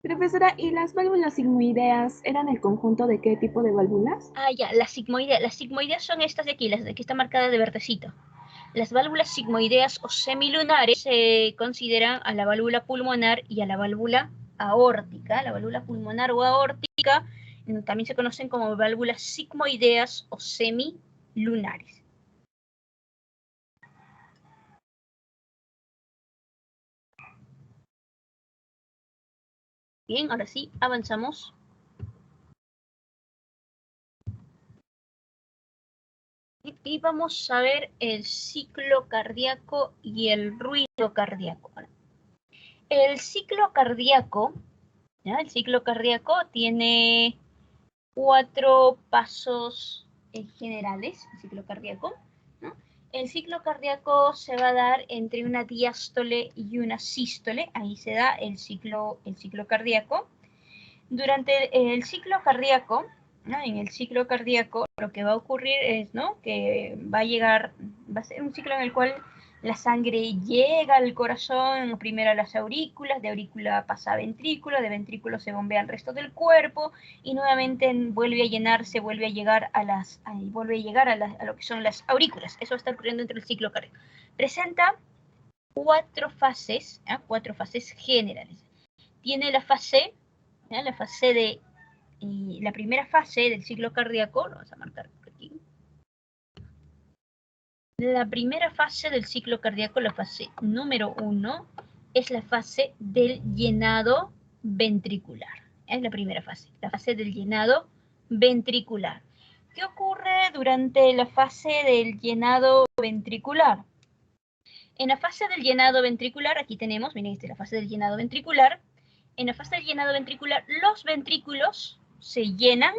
Profesora, ¿y las válvulas sigmoideas eran el conjunto de qué tipo de válvulas? Ya, las sigmoideas son estas de aquí, las de que está marcada de verdecito. Las válvulas sigmoideas o semilunares se consideran a la válvula pulmonar y a la válvula aórtica. La válvula pulmonar o aórtica también se conocen como válvulas sigmoideas o semilunares. Bien, ahora sí, avanzamos. Y vamos a ver el ciclo cardíaco y el ruido cardíaco. El ciclo cardíaco, ¿ya? El ciclo cardíaco tiene 4 pasos generales, el ciclo cardíaco, ¿no? El ciclo cardíaco se va a dar entre una diástole y una sístole, ahí se da el ciclo cardíaco. Durante el ciclo cardíaco, ¿no? En el ciclo cardíaco lo que va a ocurrir es, ¿no? Que va a ser un ciclo en el cual la sangre llega al corazón, primero a las aurículas, de aurícula pasa a ventrículo, de ventrículo se bombea al resto del cuerpo y nuevamente vuelve a llenarse, vuelve a llegar a lo que son las aurículas. Eso está ocurriendo entre el ciclo cardíaco. Presenta 4 fases, ¿eh? 4 fases generales. Tiene la fase, ¿ya? La fase de la primera fase del ciclo cardíaco, lo vamos a marcar por aquí. La primera fase del ciclo cardíaco, la fase número 1, es la fase del llenado ventricular. Es la primera fase, la fase del llenado ventricular. ¿Qué ocurre durante la fase del llenado ventricular? En la fase del llenado ventricular, aquí tenemos, miren, esta es la fase del llenado ventricular. En la fase del llenado ventricular, los ventrículos se llenan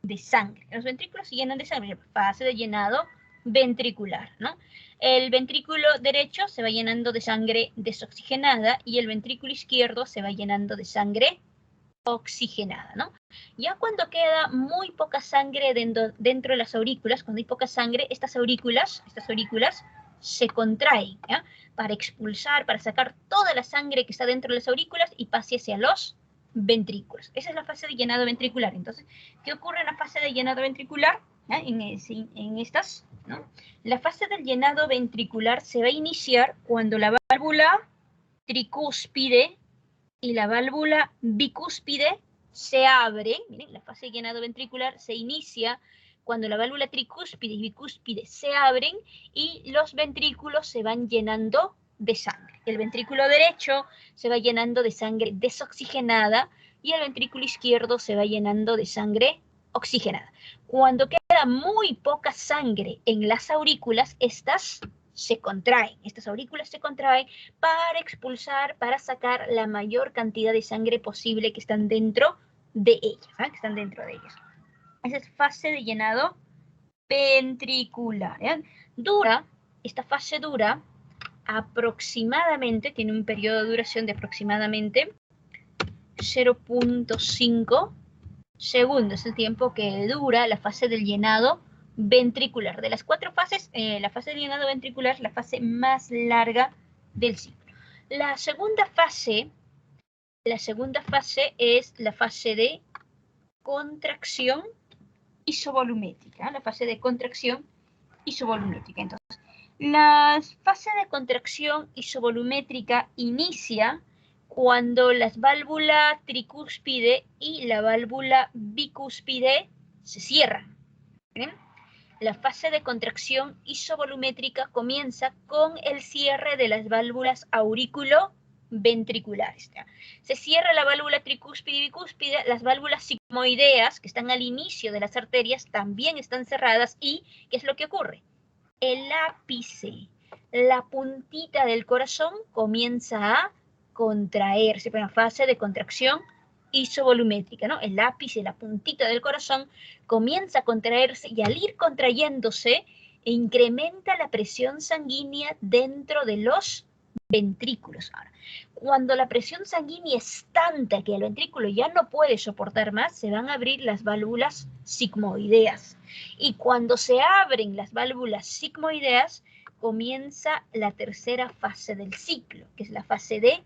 de sangre. Los ventrículos se llenan de sangre. Fase de llenado ventricular, ¿no? El ventrículo derecho se va llenando de sangre desoxigenada y el ventrículo izquierdo se va llenando de sangre oxigenada, ¿no? Ya cuando queda muy poca sangre dentro de las aurículas, cuando hay poca sangre, estas aurículas se contraen, ¿ya? Para expulsar, para sacar toda la sangre que está dentro de las aurículas y pase hacia los ventrículos. Esa es la fase de llenado ventricular. Entonces, ¿qué ocurre en la fase de llenado ventricular? En estas, ¿no? La fase del llenado ventricular se va a iniciar cuando la válvula tricúspide y la válvula bicúspide se abre. Miren, la fase de llenado ventricular se inicia cuando la válvula tricúspide y bicúspide se abren y los ventrículos se van llenando de sangre. El ventrículo derecho se va llenando de sangre desoxigenada y el ventrículo izquierdo se va llenando de sangre oxigenada. Cuando queda muy poca sangre en las aurículas, estas aurículas se contraen para expulsar, para sacar la mayor cantidad de sangre posible que están dentro de ellas, ¿eh? Que están dentro de ellas. Esa es fase de llenado ventricular, ¿eh? Esta fase dura aproximadamente, tiene un periodo de duración de aproximadamente 0.5 segundos, es el tiempo que dura la fase del llenado ventricular. De las 4 fases, la fase del llenado ventricular es la fase más larga del ciclo. La segunda fase es la fase de contracción isovolumétrica, la fase de contracción isovolumétrica. Entonces, la fase de contracción isovolumétrica inicia cuando las válvulas tricúspide y la válvula bicúspide se cierran. ¿Bien? La fase de contracción isovolumétrica comienza con el cierre de las válvulas auriculoventriculares. Se cierra la válvula tricúspide y bicúspide, las válvulas sigmoideas que están al inicio de las arterias también están cerradas y ¿qué es lo que ocurre? El ápice, la puntita del corazón comienza a contraerse, una fase de contracción isovolumétrica, ¿no? El ápice, la puntita del corazón comienza a contraerse y al ir contrayéndose incrementa la presión sanguínea dentro de los ventrículos. Ahora, cuando la presión sanguínea es tanta que el ventrículo ya no puede soportar más, se van a abrir las válvulas sigmoideas. Y cuando se abren las válvulas sigmoideas, comienza la tercera fase del ciclo, que es la fase de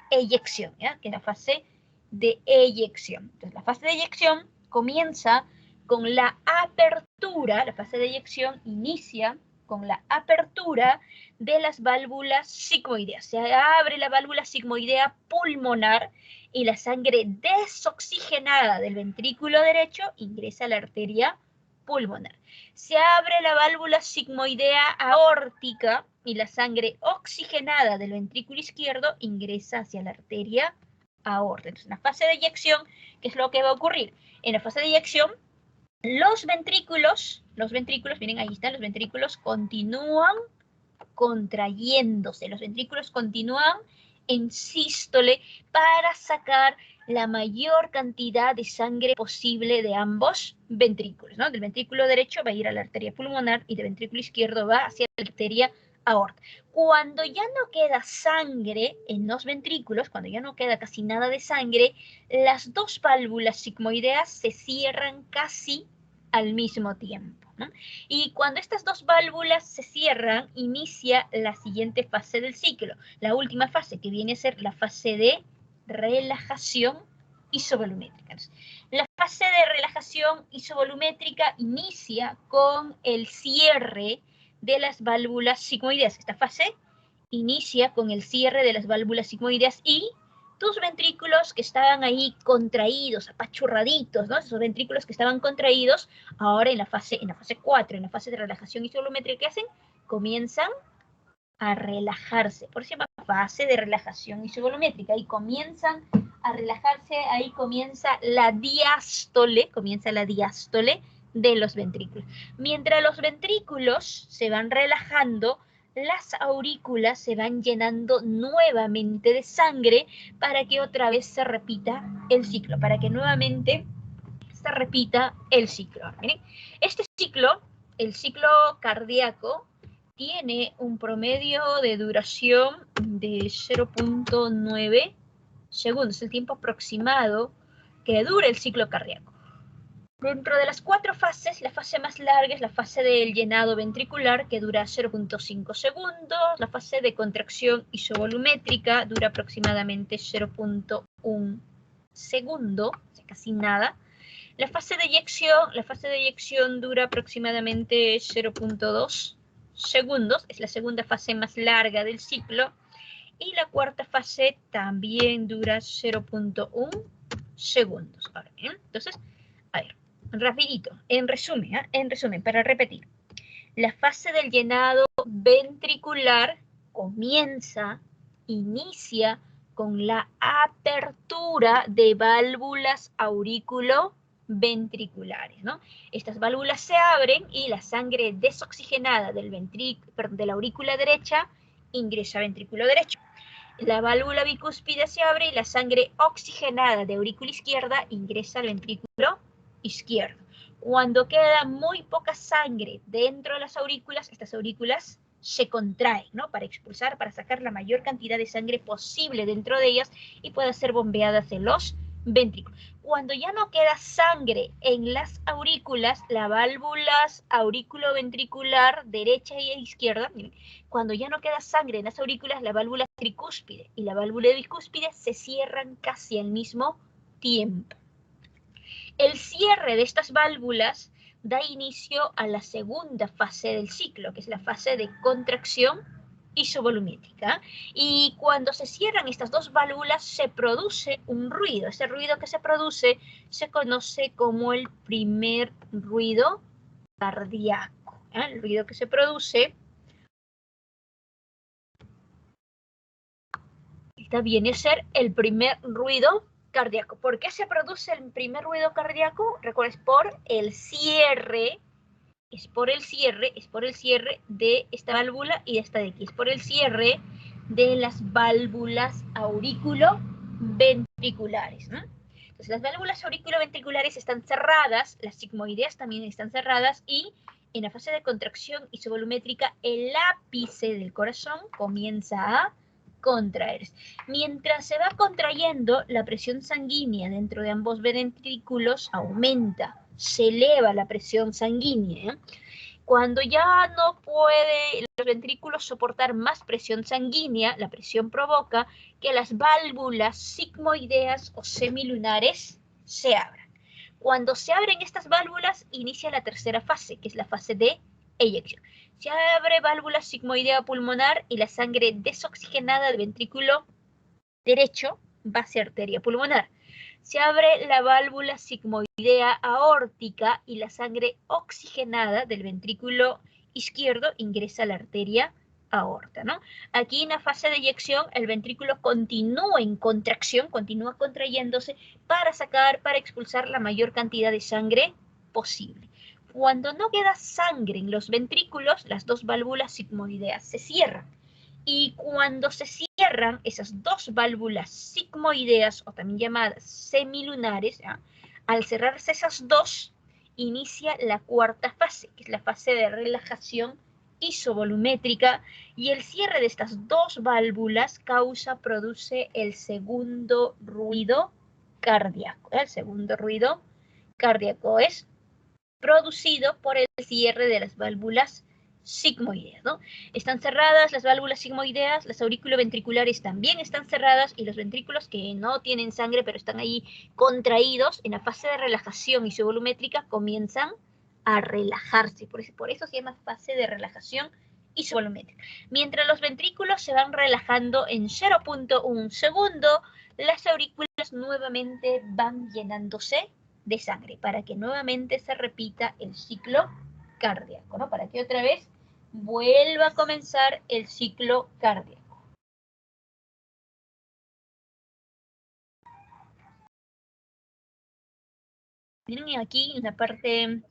eyección, ¿ya? Que es la fase de eyección. Entonces, la fase de eyección comienza con la apertura, la fase de eyección inicia con la apertura de las válvulas sigmoideas. Se abre la válvula sigmoidea pulmonar y la sangre desoxigenada del ventrículo derecho ingresa a la arteria pulmonar. Se abre la válvula sigmoidea aórtica y la sangre oxigenada del ventrículo izquierdo ingresa hacia la arteria aorta. Entonces, en la fase de eyección, ¿qué es lo que va a ocurrir? En la fase de eyección, los ventrículos, miren, ahí están, los ventrículos continúan contrayéndose, los ventrículos continúan en sístole para sacar la mayor cantidad de sangre posible de ambos ventrículos, ¿no? Del ventrículo derecho va a ir a la arteria pulmonar y del ventrículo izquierdo va hacia la arteria aorta. Cuando ya no queda sangre en los ventrículos, cuando ya no queda casi nada de sangre, las dos válvulas sigmoideas se cierran casi al mismo tiempo, ¿no? Y cuando estas dos válvulas se cierran, inicia la siguiente fase del ciclo, la última fase, que viene a ser la fase de relajación isovolumétrica. Entonces, la fase de relajación isovolumétrica inicia con el cierre de las válvulas sigmoideas. Esta fase inicia con el cierre de las válvulas sigmoideas y tus ventrículos que estaban ahí contraídos, apachurraditos, ¿no? Esos ventrículos que estaban contraídos, ahora en la fase 4, en la fase de relajación isovolumétrica, ¿qué hacen? Comienzan a relajarse. Por eso se llama fase de relajación isovolumétrica. Y comienzan a relajarse, ahí comienza la diástole de los ventrículos. Mientras los ventrículos se van relajando, las aurículas se van llenando nuevamente de sangre para que otra vez se repita el ciclo, para que nuevamente se repita el ciclo. Miren, este ciclo, el ciclo cardíaco, tiene un promedio de duración de 0.9 segundos, el tiempo aproximado que dura el ciclo cardíaco. Dentro de las 4 fases, la fase más larga es la fase del llenado ventricular, que dura 0.5 segundos. La fase de contracción isovolumétrica dura aproximadamente 0.1 segundo, o sea, casi nada. La fase de eyección dura aproximadamente 0.2 segundos, es la segunda fase más larga del ciclo. Y la cuarta fase también dura 0.1 segundos. Ahora, ¿bien? Entonces, a ver, rapidito, en resumen, para repetir. La fase del llenado ventricular inicia con la apertura de válvulas auriculoventriculares, ¿no? Estas válvulas se abren y la sangre desoxigenada de la aurícula derecha ingresa al ventrículo derecho. La válvula bicúspide se abre y la sangre oxigenada de aurícula izquierda ingresa al ventrículo izquierdo. Cuando queda muy poca sangre dentro de las aurículas, estas aurículas se contraen, ¿no? Para expulsar, para sacar la mayor cantidad de sangre posible dentro de ellas y pueda ser bombeada hacia los ventrículos. Cuando ya no queda sangre en las aurículas, las válvulas auriculoventricular derecha e izquierda, cuando ya no queda sangre en las aurículas, la válvula tricúspide y la válvula bicúspide se cierran casi al mismo tiempo. El cierre de estas válvulas da inicio a la segunda fase del ciclo, que es la fase de contracción isovolumétrica. Y cuando se cierran estas dos válvulas se produce un ruido. Ese ruido que se produce se conoce como el primer ruido cardíaco. El ruido que se produce, esta viene a ser el primer ruido cardíaco. ¿Por qué se produce el primer ruido cardíaco? Recuerda, es por el cierre de esta válvula y de esta de aquí. Es por el cierre de las válvulas auriculoventriculares, ¿no? Entonces, las válvulas auriculoventriculares están cerradas, las sigmoideas también están cerradas y en la fase de contracción isovolumétrica el ápice del corazón comienza a contraerse. Mientras se va contrayendo, la presión sanguínea dentro de ambos ventrículos aumenta, se eleva la presión sanguínea, ¿eh? Cuando ya no puede los ventrículos soportar más presión sanguínea, la presión provoca que las válvulas sigmoideas o semilunares se abran. Cuando se abren estas válvulas, inicia la tercera fase, que es la fase de eyección. Se abre válvula sigmoidea pulmonar y la sangre desoxigenada del ventrículo derecho va hacia arteria pulmonar. Se abre la válvula sigmoidea aórtica y la sangre oxigenada del ventrículo izquierdo ingresa a la arteria aorta, ¿no? Aquí en la fase de eyección el ventrículo continúa en contracción, continúa contrayéndose para expulsar la mayor cantidad de sangre posible. Cuando no queda sangre en los ventrículos, las dos válvulas sigmoideas se cierran. Y cuando se cierran esas dos válvulas sigmoideas, o también llamadas semilunares, ¿ya? Al cerrarse esas dos, inicia la cuarta fase, que es la fase de relajación isovolumétrica, y el cierre de estas dos válvulas produce el segundo ruido cardíaco. El segundo ruido cardíaco es producido por el cierre de las válvulas sigmoideas, ¿no? Están cerradas las válvulas sigmoideas, las auriculoventriculares también están cerradas y los ventrículos que no tienen sangre pero están ahí contraídos en la fase de relajación isovolumétrica comienzan a relajarse, por eso se llama fase de relajación isovolumétrica. Mientras los ventrículos se van relajando en 0.1 segundo, las aurículas nuevamente van llenándose de sangre para que nuevamente se repita el ciclo cardíaco, ¿no? Para que otra vez vuelva a comenzar el ciclo cardíaco. Miren aquí en la parte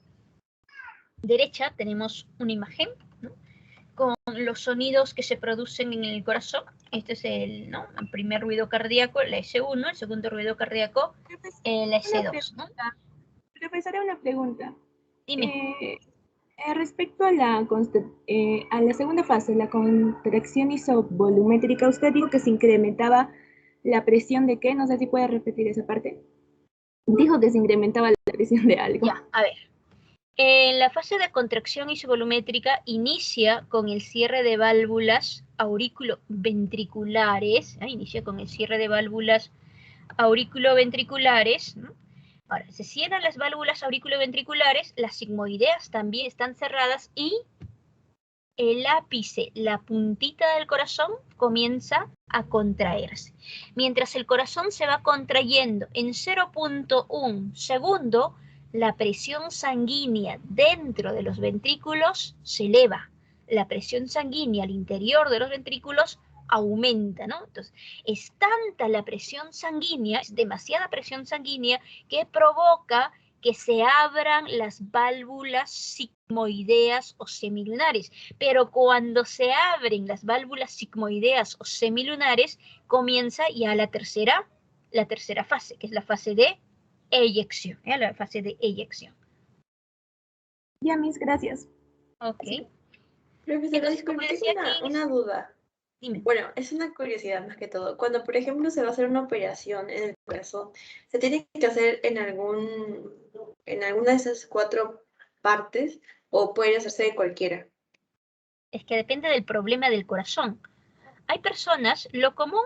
derecha tenemos una imagen, ¿no? Con los sonidos que se producen en el corazón. Este es el primer ruido cardíaco, la S1, el segundo ruido cardíaco, la S2, ¿no? Profesora, una pregunta. Dime. Respecto a la segunda fase, la contracción isovolumétrica, usted dijo que se incrementaba la presión de ¿qué? No sé si puede repetir esa parte. Dijo que se incrementaba la presión de algo. Ya, a ver. En la fase de contracción isovolumétrica inicia con el cierre de válvulas auriculoventriculares, inicia con el cierre de válvulas auriculoventriculares, ¿no? Ahora, se cierran las válvulas auriculoventriculares, las sigmoideas también están cerradas y el ápice, la puntita del corazón, comienza a contraerse. Mientras el corazón se va contrayendo en 0.1 segundo, la presión sanguínea dentro de los ventrículos se eleva. La presión sanguínea al interior de los ventrículos aumenta, ¿no? Entonces, es tanta la presión sanguínea, es demasiada presión sanguínea que provoca que se abran las válvulas sigmoideas o semilunares. Pero cuando se abren las válvulas sigmoideas o semilunares, comienza ya la tercera fase, que es la fase de eyección, la fase de eyección. Ya, mis gracias. Ok. Profesora, disculpe, tengo una duda. Dime. Bueno, es una curiosidad más que todo. Cuando, por ejemplo, se va a hacer una operación en el corazón, ¿se tiene que hacer en alguna de esas 4 partes o puede hacerse de cualquiera? Es que depende del problema del corazón. Hay personas, lo común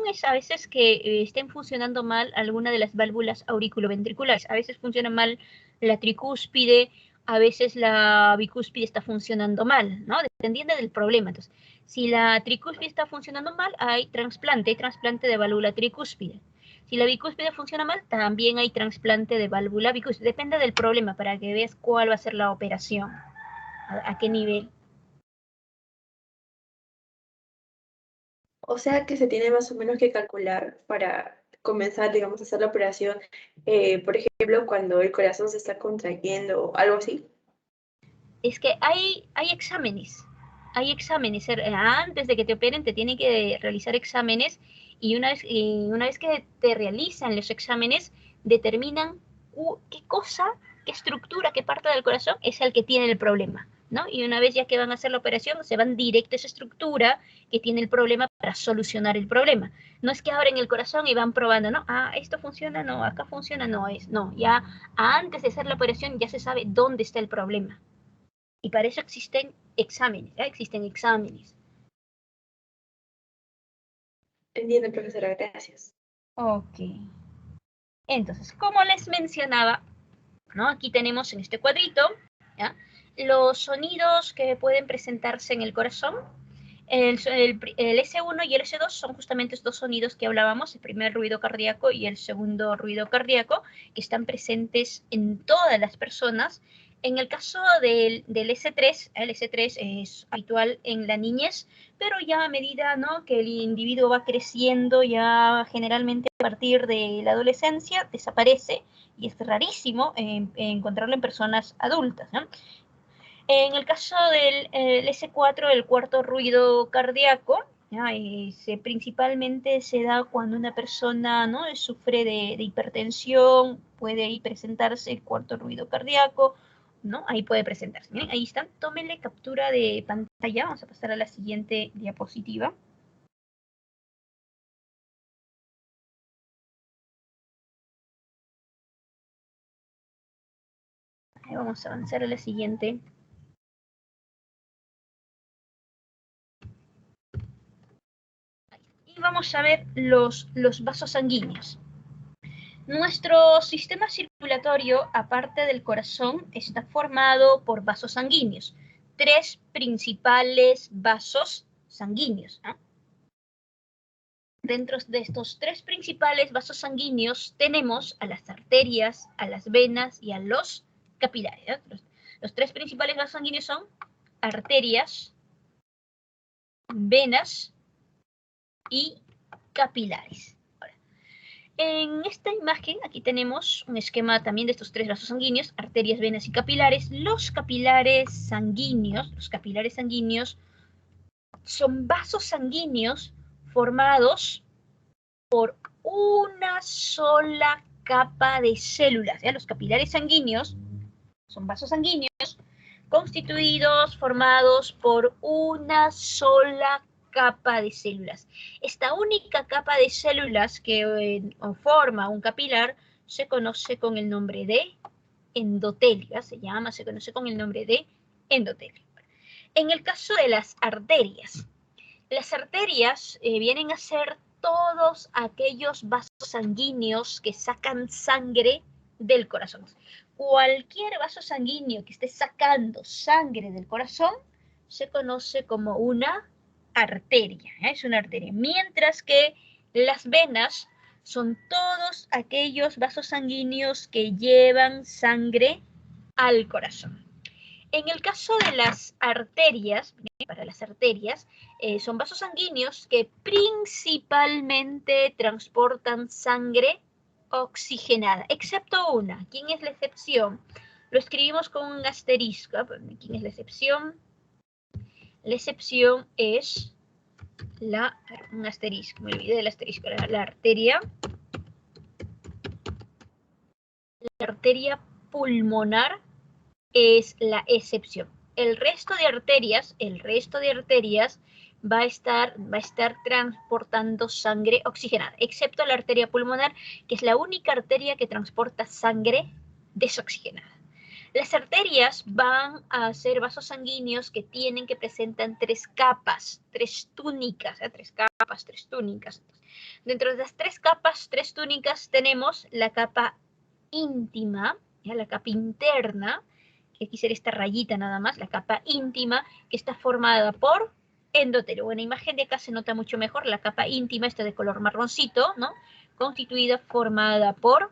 es a veces que estén funcionando mal alguna de las válvulas auriculoventriculares. A veces funciona mal la tricúspide, a veces la bicúspide está funcionando mal, ¿no? Dependiendo del problema. Entonces, si la tricúspide está funcionando mal, hay trasplante de válvula tricúspide. Si la bicúspide funciona mal, también hay trasplante de válvula bicúspide. Depende del problema para que veas cuál va a ser la operación, a qué nivel. O sea que se tiene más o menos que calcular para comenzar, digamos, a hacer la operación, por ejemplo, cuando el corazón se está contrayendo o algo así. Es que hay exámenes. hay exámenes. Antes de que te operen te tienen que realizar exámenes y una vez que te realizan los exámenes, determinan qué cosa, qué estructura, qué parte del corazón es el que tiene el problema, ¿no? Y una vez ya que van a hacer la operación, se van directo a esa estructura que tiene el problema para solucionar el problema. No es que abren el corazón y van probando, ¿no? Esto funciona, no, acá funciona, no, ya antes de hacer la operación ya se sabe dónde está el problema. Y para eso existen exámenes, ¿eh? Existen exámenes. Entiendo, profesora, gracias. Ok. Entonces, como les mencionaba, ¿no? Aquí tenemos en este cuadrito, ¿ya? Los sonidos que pueden presentarse en el corazón. El S1 y el S2 son justamente estos sonidos que hablábamos, el primer ruido cardíaco y el segundo ruido cardíaco, que están presentes en todas las personas. En el caso del S3, el S3 es habitual en la niñez, pero ya a medida, ¿no?, que el individuo va creciendo, ya generalmente a partir de la adolescencia desaparece y es rarísimo encontrarlo en personas adultas, ¿no? En el caso del S4, el cuarto ruido cardíaco, principalmente se da cuando una persona, ¿no?, sufre de hipertensión, puede presentarse el cuarto ruido cardíaco, ¿no? Ahí puede presentarse. Miren, ahí están. Tómenle captura de pantalla. Vamos a pasar a la siguiente diapositiva. Ahí vamos a avanzar a la siguiente. Y vamos a ver los vasos sanguíneos. Nuestro sistema circulatorio, aparte del corazón, está formado por vasos sanguíneos. 3 principales vasos sanguíneos, ¿no? Dentro de estos 3 principales vasos sanguíneos tenemos a las arterias, a las venas y a los capilares, ¿no? Los 3 principales vasos sanguíneos son arterias, venas y capilares. En esta imagen, aquí tenemos un esquema también de estos 3 vasos sanguíneos, arterias, venas y capilares. Los capilares sanguíneos son vasos sanguíneos formados por una sola capa de células. ¿Ya? Los capilares sanguíneos son vasos sanguíneos constituidos, formados por una sola capa de células. Esta única capa de células que forma un capilar se conoce con el nombre de endotelio, se conoce con el nombre de endotelio. En el caso de las arterias vienen a ser todos aquellos vasos sanguíneos que sacan sangre del corazón. Cualquier vaso sanguíneo que esté sacando sangre del corazón se conoce como una arteria, es una arteria. Mientras que las venas son todos aquellos vasos sanguíneos que llevan sangre al corazón. En el caso de las arterias, para las arterias, son vasos sanguíneos que principalmente transportan sangre oxigenada, excepto una. ¿Quién es la excepción? Lo escribimos con un asterisco. ¿Quién es la excepción? La excepción es un asterisco, me olvidé del asterisco, la arteria pulmonar es la excepción. El resto de arterias va a estar transportando sangre oxigenada, excepto la arteria pulmonar, que es la única arteria que transporta sangre desoxigenada. Las arterias van a ser vasos sanguíneos que presentan 3 capas, 3 túnicas, 3 capas, 3 túnicas. Dentro de las 3 capas, 3 túnicas, tenemos la capa íntima, la capa interna, que aquí sería esta rayita nada más, la capa íntima, que está formada por endotelio. Bueno, en la imagen de acá se nota mucho mejor la capa íntima, esta de color marroncito, ¿no? Formada por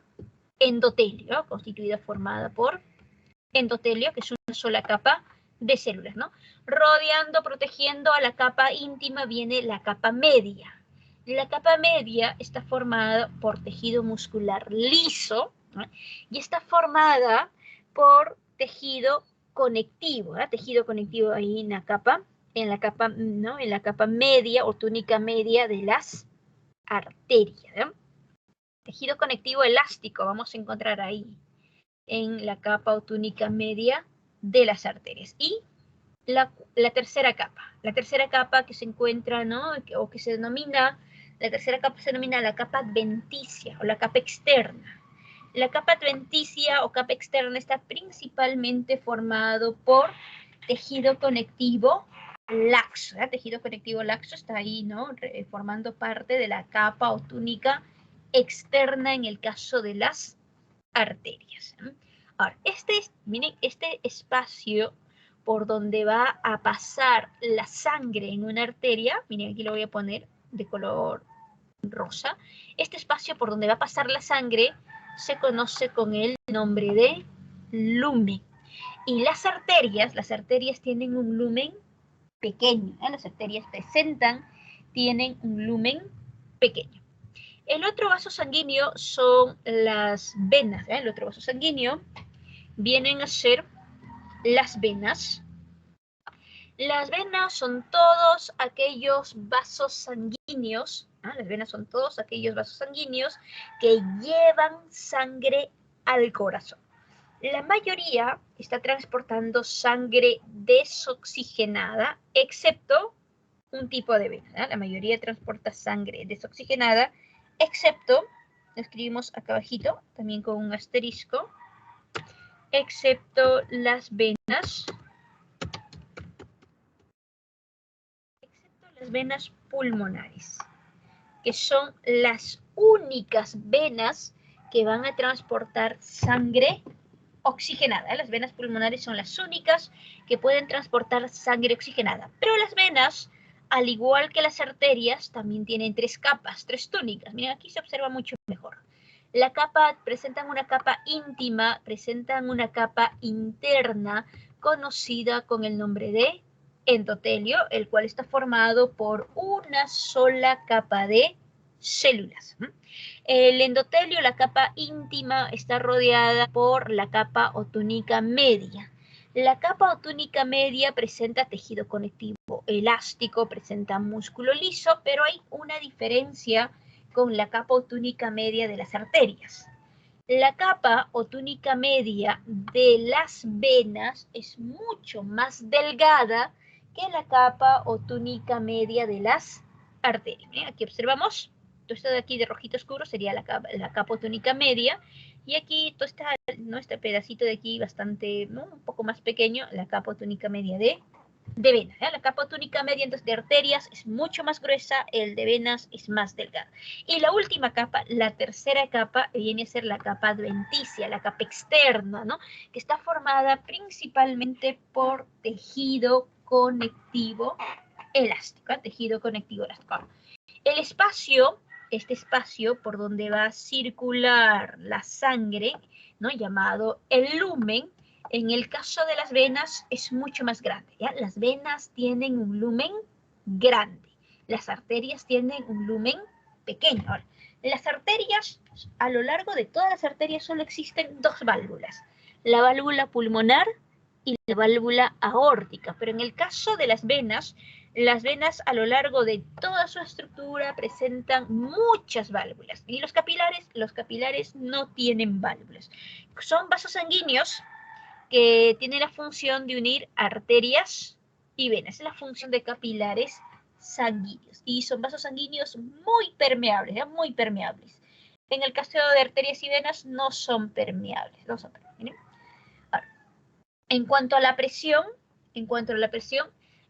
endotelio, que es una sola capa de células, ¿no? Rodeando, protegiendo a la capa íntima viene la capa media. La capa media está formada por tejido muscular liso, ¿no? Y está formada por tejido conectivo, tejido conectivo ahí en la capa en la capa, ¿no? En la capa media o túnica media de las arterias, ¿no? Tejido conectivo elástico vamos a encontrar ahí en la capa o túnica media de las arterias. Y la tercera capa que se encuentra, ¿no? O que se denomina, la tercera capa se denomina la capa adventicia o la capa externa. La capa adventicia o capa externa está principalmente formado por tejido conectivo laxo. ¿Eh? Tejido conectivo laxo está ahí, ¿no? Formando parte de la capa o túnica externa en el caso de las arterias. ¿Eh? Ahora, miren, este espacio por donde va a pasar la sangre en una arteria, miren, aquí lo voy a poner de color rosa, este espacio por donde va a pasar la sangre se conoce con el nombre de lumen. Y las arterias tienen un lumen pequeño, ¿eh? Las arterias tienen un lumen pequeño. El otro vaso sanguíneo son las venas, ¿eh? El otro vaso sanguíneo vienen a ser las venas. Las venas son todos aquellos vasos sanguíneos, ¿ah? Las venas son todos aquellos vasos sanguíneos que llevan sangre al corazón. La mayoría está transportando sangre desoxigenada, excepto un tipo de vena, ¿eh? La mayoría transporta sangre desoxigenada, excepto, lo escribimos acá abajito, también con un asterisco, excepto las venas pulmonares, que son las únicas venas que van a transportar sangre oxigenada. Las venas pulmonares son las únicas que pueden transportar sangre oxigenada. Pero las venas, al igual que las arterias, también tienen tres capas, tres túnicas. Miren, aquí se observa mucho mejor. Presentan una capa íntima, presentan una capa interna conocida con el nombre de endotelio, el cual está formado por una sola capa de células. El endotelio, la capa íntima, está rodeada por la capa o túnica media. La capa o túnica media presenta tejido conectivo elástico, presenta músculo liso, pero hay una diferencia con la capa o túnica media de las arterias. La capa o túnica media de las venas es mucho más delgada que la capa o túnica media de las arterias. Aquí observamos, todo esto de aquí de rojito oscuro sería la capa o túnica media, y aquí todo este pedacito de aquí bastante, ¿no? Un poco más pequeño, la capa o túnica media de venas. La capa túnica media entonces, de arterias es mucho más gruesa, el de venas es más delgado. Y la última capa, la tercera capa, viene a ser la capa adventicia, la capa externa, ¿no? Que está formada principalmente por tejido conectivo elástico, tejido conectivo elástico. El espacio, este espacio por donde va a circular la sangre, ¿no? Llamado el lumen, en el caso de las venas es mucho más grande, ¿ya? Las venas tienen un lumen grande, las arterias tienen un lumen pequeño. Ahora, las arterias, a lo largo de todas las arterias solo existen dos válvulas, la válvula pulmonar y la válvula aórtica, pero en el caso de las venas a lo largo de toda su estructura presentan muchas válvulas. Y los capilares no tienen válvulas. Son vasos sanguíneos que tienen la función de unir arterias y venas. Es la función de capilares sanguíneos. Y son vasos sanguíneos muy permeables, ¿ya? Muy permeables. En el caso de arterias y venas no son permeables. No son permeables. Ahora, en cuanto a la presión,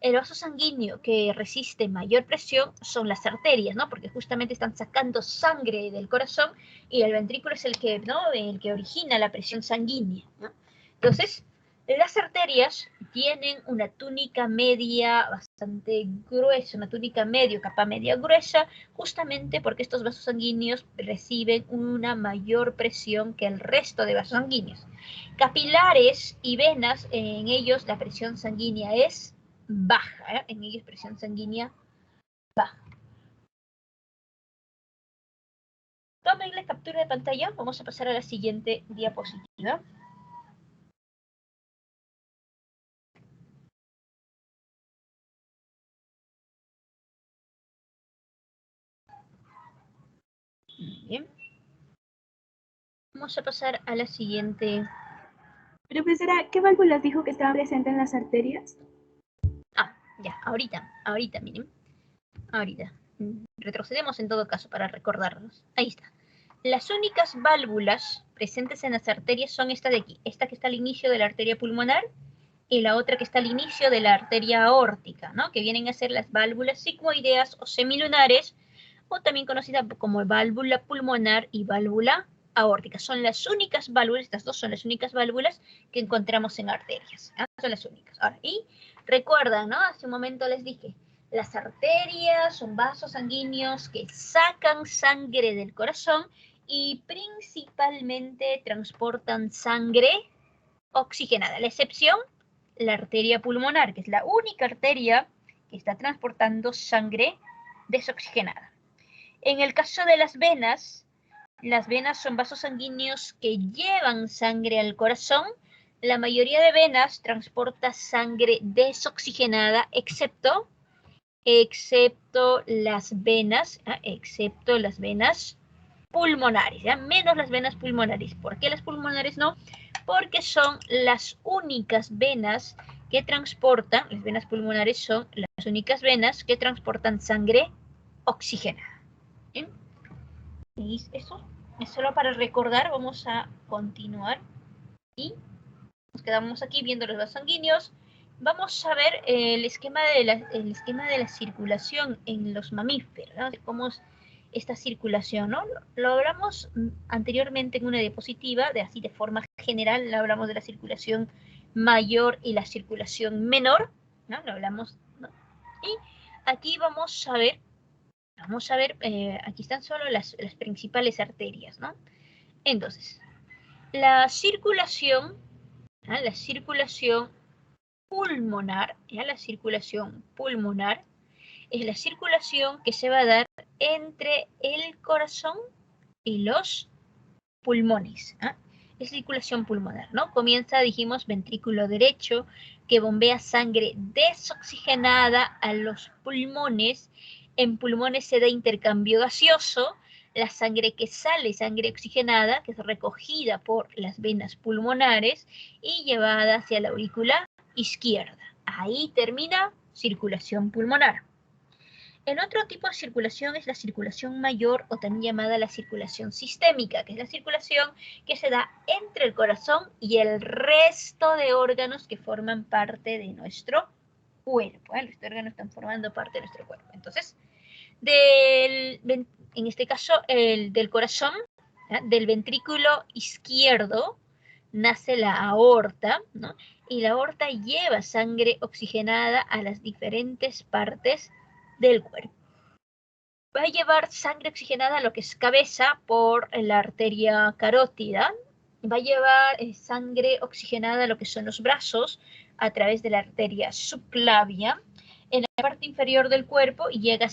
el vaso sanguíneo que resiste mayor presión son las arterias, ¿no? Porque justamente están sacando sangre del corazón y el ventrículo es el que, ¿no? El que origina la presión sanguínea, ¿no? Entonces, las arterias tienen una túnica media bastante gruesa, una túnica capa media gruesa, justamente porque estos vasos sanguíneos reciben una mayor presión que el resto de vasos sanguíneos. Capilares y venas, en ellos la presión sanguínea es baja, ¿eh? En ellos presión sanguínea baja. Tomen la captura de pantalla, vamos a pasar a la siguiente diapositiva. Bien. Vamos a pasar a la siguiente. Profesora, ¿qué válvulas dijo que estaban presentes en las arterias? Ah, ya, ahorita, miren. Ahorita. Retrocedemos en todo caso para recordarnos. Ahí está. Las únicas válvulas presentes en las arterias son esta de aquí. Esta que está al inicio de la arteria pulmonar y la otra que está al inicio de la arteria aórtica, ¿no? Que vienen a ser las válvulas sigmoideas o semilunares, o también conocidas como válvula pulmonar y válvula aórtica. Son las únicas válvulas, estas dos son las únicas válvulas que encontramos en arterias. ¿Ah? Son las únicas. Ahora, y recuerdan, ¿no? Hace un momento les dije, las arterias son vasos sanguíneos que sacan sangre del corazón y principalmente transportan sangre oxigenada. La excepción, la arteria pulmonar, que es la única arteria que está transportando sangre desoxigenada. En el caso de las venas son vasos sanguíneos que llevan sangre al corazón. La mayoría de venas transporta sangre desoxigenada, excepto las venas pulmonares, ¿ya? Menos las venas pulmonares. ¿Por qué las pulmonares no? Porque son las únicas venas que transportan, las venas pulmonares son las únicas venas que transportan sangre oxigenada. ¿Bien? Y eso es solo para recordar. Vamos a continuar y nos quedamos aquí viendo los vasos sanguíneos. Vamos a ver el esquema de la circulación en los mamíferos, ¿no? Cómo es esta circulación, ¿no? Lo hablamos anteriormente en una diapositiva, de forma general, hablamos de la circulación mayor y la circulación menor, ¿no? Lo hablamos, ¿no? Y aquí vamos a ver, aquí están solo las principales arterias, ¿no? Entonces, la circulación pulmonar, la circulación pulmonar es la circulación que se va a dar entre el corazón y los pulmones. Es circulación pulmonar, ¿no? Comienza, dijimos, ventrículo derecho, que bombea sangre desoxigenada a los pulmones. En pulmones se da intercambio gaseoso. La sangre que sale, sangre oxigenada, que es recogida por las venas pulmonares y llevada hacia la aurícula izquierda. Ahí termina circulación pulmonar. El otro tipo de circulación es la circulación mayor, o también llamada la circulación sistémica, que es la circulación que se da entre el corazón y el resto de órganos que forman parte de nuestro cuerpo. Los órganos están formando parte de nuestro cuerpo. Entonces, en este caso, del corazón, del ventrículo izquierdo, nace la aorta, ¿no? Y la aorta lleva sangre oxigenada a las diferentes partes del cuerpo. Va a llevar sangre oxigenada a lo que es cabeza por la arteria carótida. Va a llevar sangre oxigenada a lo que son los brazos a través de la arteria subclavia. En la parte inferior del cuerpo lleva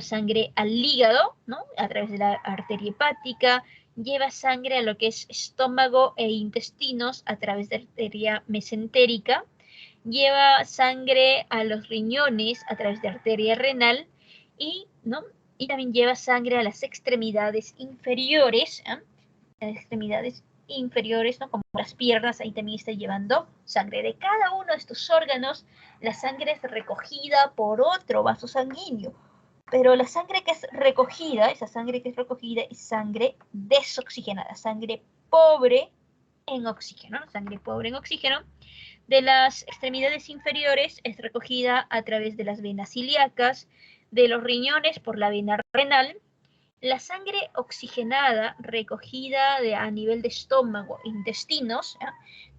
sangre al hígado, ¿no? A través de la arteria hepática. Lleva sangre a lo que es estómago e intestinos a través de la arteria mesentérica. Lleva sangre a los riñones a través de arteria renal y, ¿no? Y también lleva sangre a las extremidades inferiores, ¿no? Como las piernas, ahí también está llevando sangre. De cada uno de estos órganos, la sangre es recogida por otro vaso sanguíneo. Pero la sangre que es recogida, es sangre desoxigenada, sangre pobre en oxígeno, sangre pobre en oxígeno. De las extremidades inferiores es recogida a través de las venas ilíacas, de los riñones por la vena renal. La sangre oxigenada recogida a nivel de estómago e intestinos,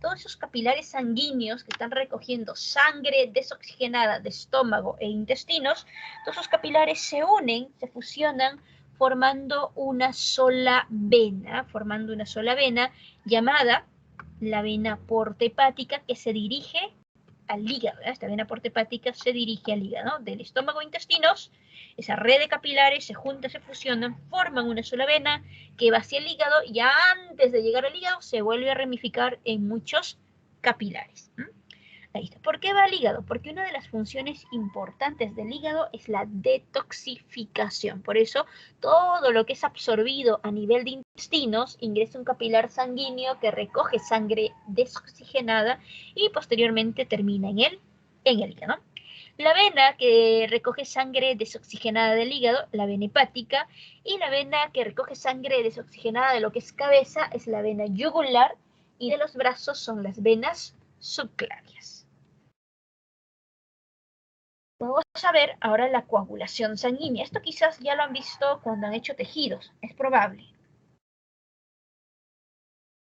todos esos capilares sanguíneos que están recogiendo sangre desoxigenada de estómago e intestinos, todos esos capilares se unen, se fusionan, formando una sola vena llamada la vena porta-hepática, que se dirige al hígado. Esta vena porta-hepática se dirige al hígado, ¿no? Del estómago e intestinos. Esa red de capilares se juntan, se fusionan, forman una sola vena que va hacia el hígado y antes de llegar al hígado se vuelve a ramificar en muchos capilares. Ahí está. ¿Por qué va al hígado? Porque una de las funciones importantes del hígado es la detoxificación. Por eso, todo lo que es absorbido a nivel de intestinos ingresa a un capilar sanguíneo que recoge sangre desoxigenada y posteriormente termina en el hígado. La vena que recoge sangre desoxigenada del hígado, la vena hepática, y la vena que recoge sangre desoxigenada de lo que es cabeza es la vena yugular, y de los brazos son las venas subclavias. Vamos a ver ahora la coagulación sanguínea. Esto quizás ya lo han visto cuando han hecho tejidos, es probable.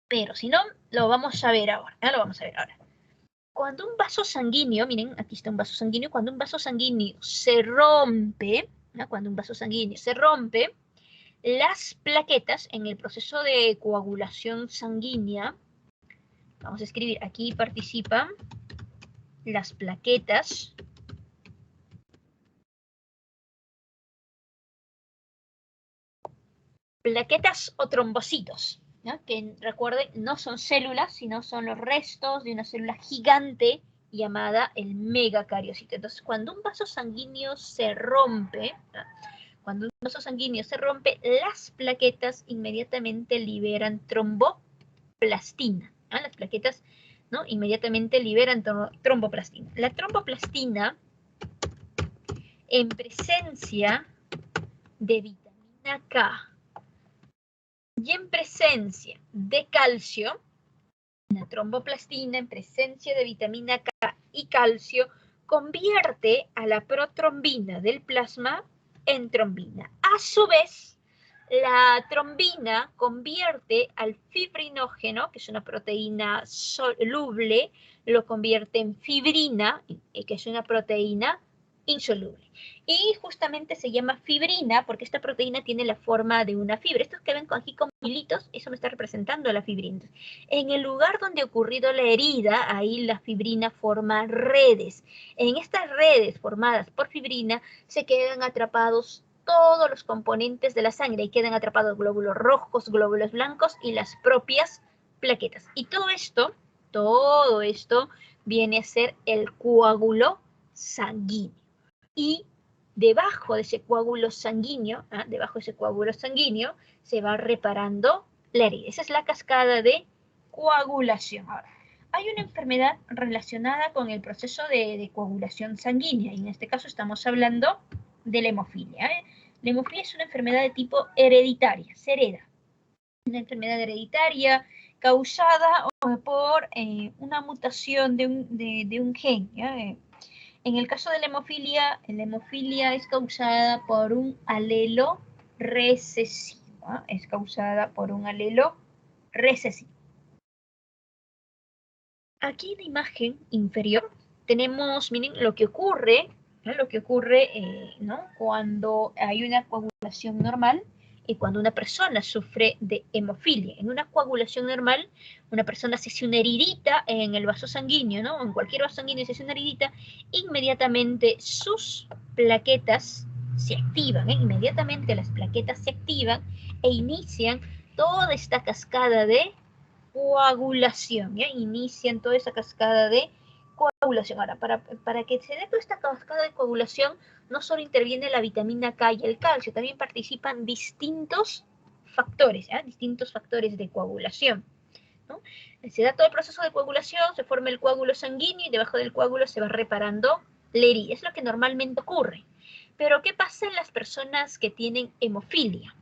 Pero si no, lo vamos a ver ahora. Cuando un vaso sanguíneo, miren, aquí está un vaso sanguíneo, cuando un vaso sanguíneo se rompe, ¿no? Las plaquetas en el proceso de coagulación sanguínea, vamos a escribir, aquí participan las plaquetas o trombocitos, ¿no? Que recuerden, no son células, sino son los restos de una célula gigante llamada el megacariocito. Entonces, cuando un vaso sanguíneo se rompe, las plaquetas inmediatamente liberan tromboplastina. ¿No? Las plaquetas, ¿no? Inmediatamente liberan tromboplastina. La tromboplastina, en presencia de vitamina K y en presencia de calcio, la tromboplastina en presencia de vitamina K y calcio convierte a la protrombina del plasma en trombina. A su vez, la trombina convierte al fibrinógeno, que es una proteína soluble, lo convierte en fibrina, que es una proteína insoluble. Y justamente se llama fibrina porque esta proteína tiene la forma de una fibra. Estos que ven aquí como hilitos, eso me está representando a la fibrina. En el lugar donde ha ocurrido la herida, ahí la fibrina forma redes. En estas redes formadas por fibrina se quedan atrapados todos los componentes de la sangre y quedan atrapados glóbulos rojos, glóbulos blancos y las propias plaquetas. Y todo esto viene a ser el coágulo sanguíneo. Y debajo de ese coágulo sanguíneo, se va reparando la herida. Esa es la cascada de coagulación. Ahora, hay una enfermedad relacionada con el proceso de coagulación sanguínea, y en este caso estamos hablando de la hemofilia. La hemofilia es una enfermedad de tipo hereditaria, se hereda. Una enfermedad hereditaria causada por una mutación de un gen. En el caso de la hemofilia es causada por un alelo recesivo. Aquí en la imagen inferior tenemos, miren, lo que ocurre, ¿no? Cuando hay una coagulación normal y cuando una persona sufre de hemofilia. En una coagulación normal, una persona se hace una heridita en el vaso sanguíneo, ¿no? En cualquier vaso sanguíneo se hace una heridita, inmediatamente sus plaquetas se activan, inmediatamente las plaquetas se activan e inician toda esta cascada de coagulación, ¿ya? Inician toda esa cascada de coagulación. Ahora, para que se dé toda esta cascada de coagulación, no solo interviene la vitamina K y el calcio, también participan distintos factores, distintos factores de coagulación, ¿no? Se da todo el proceso de coagulación, se forma el coágulo sanguíneo y debajo del coágulo se va reparando la herida. Es lo que normalmente ocurre. Pero, ¿qué pasa en las personas que tienen hemofilia?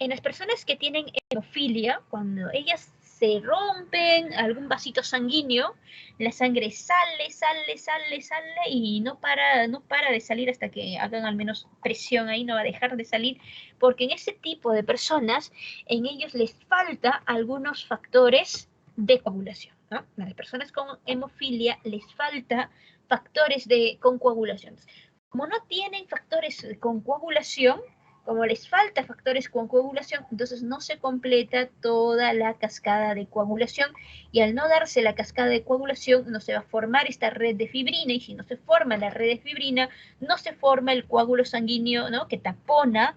En las personas que tienen hemofilia, cuando ellas se rompen algún vasito sanguíneo, la sangre sale y no para de salir hasta que hagan al menos presión ahí, no va a dejar de salir, porque en ese tipo de personas, en ellos les falta algunos factores de coagulación, ¿no? A las personas con hemofilia les falta factores con coagulación. Como no tienen factores con coagulación, como les falta factores con coagulación, entonces no se completa toda la cascada de coagulación, y al no darse la cascada de coagulación no se va a formar esta red de fibrina, y si no se forma la red de fibrina, no se forma el coágulo sanguíneo, ¿no? que tapona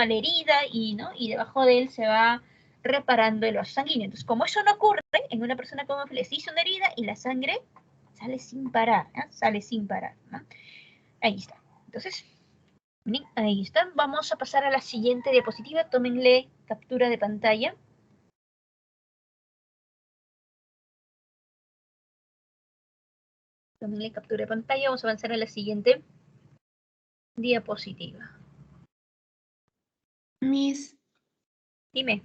la herida y debajo de él se va reparando el vaso sanguíneo. Entonces, como eso no ocurre en una persona con hemofilia, se hizo una herida y la sangre sale sin parar, ¿eh? Sale sin parar, ¿no? Ahí está. Entonces, miren, ahí está. Vamos a pasar a la siguiente diapositiva. Tómenle captura de pantalla. Tómenle captura de pantalla. Vamos a avanzar a la siguiente diapositiva. Miss, Dime.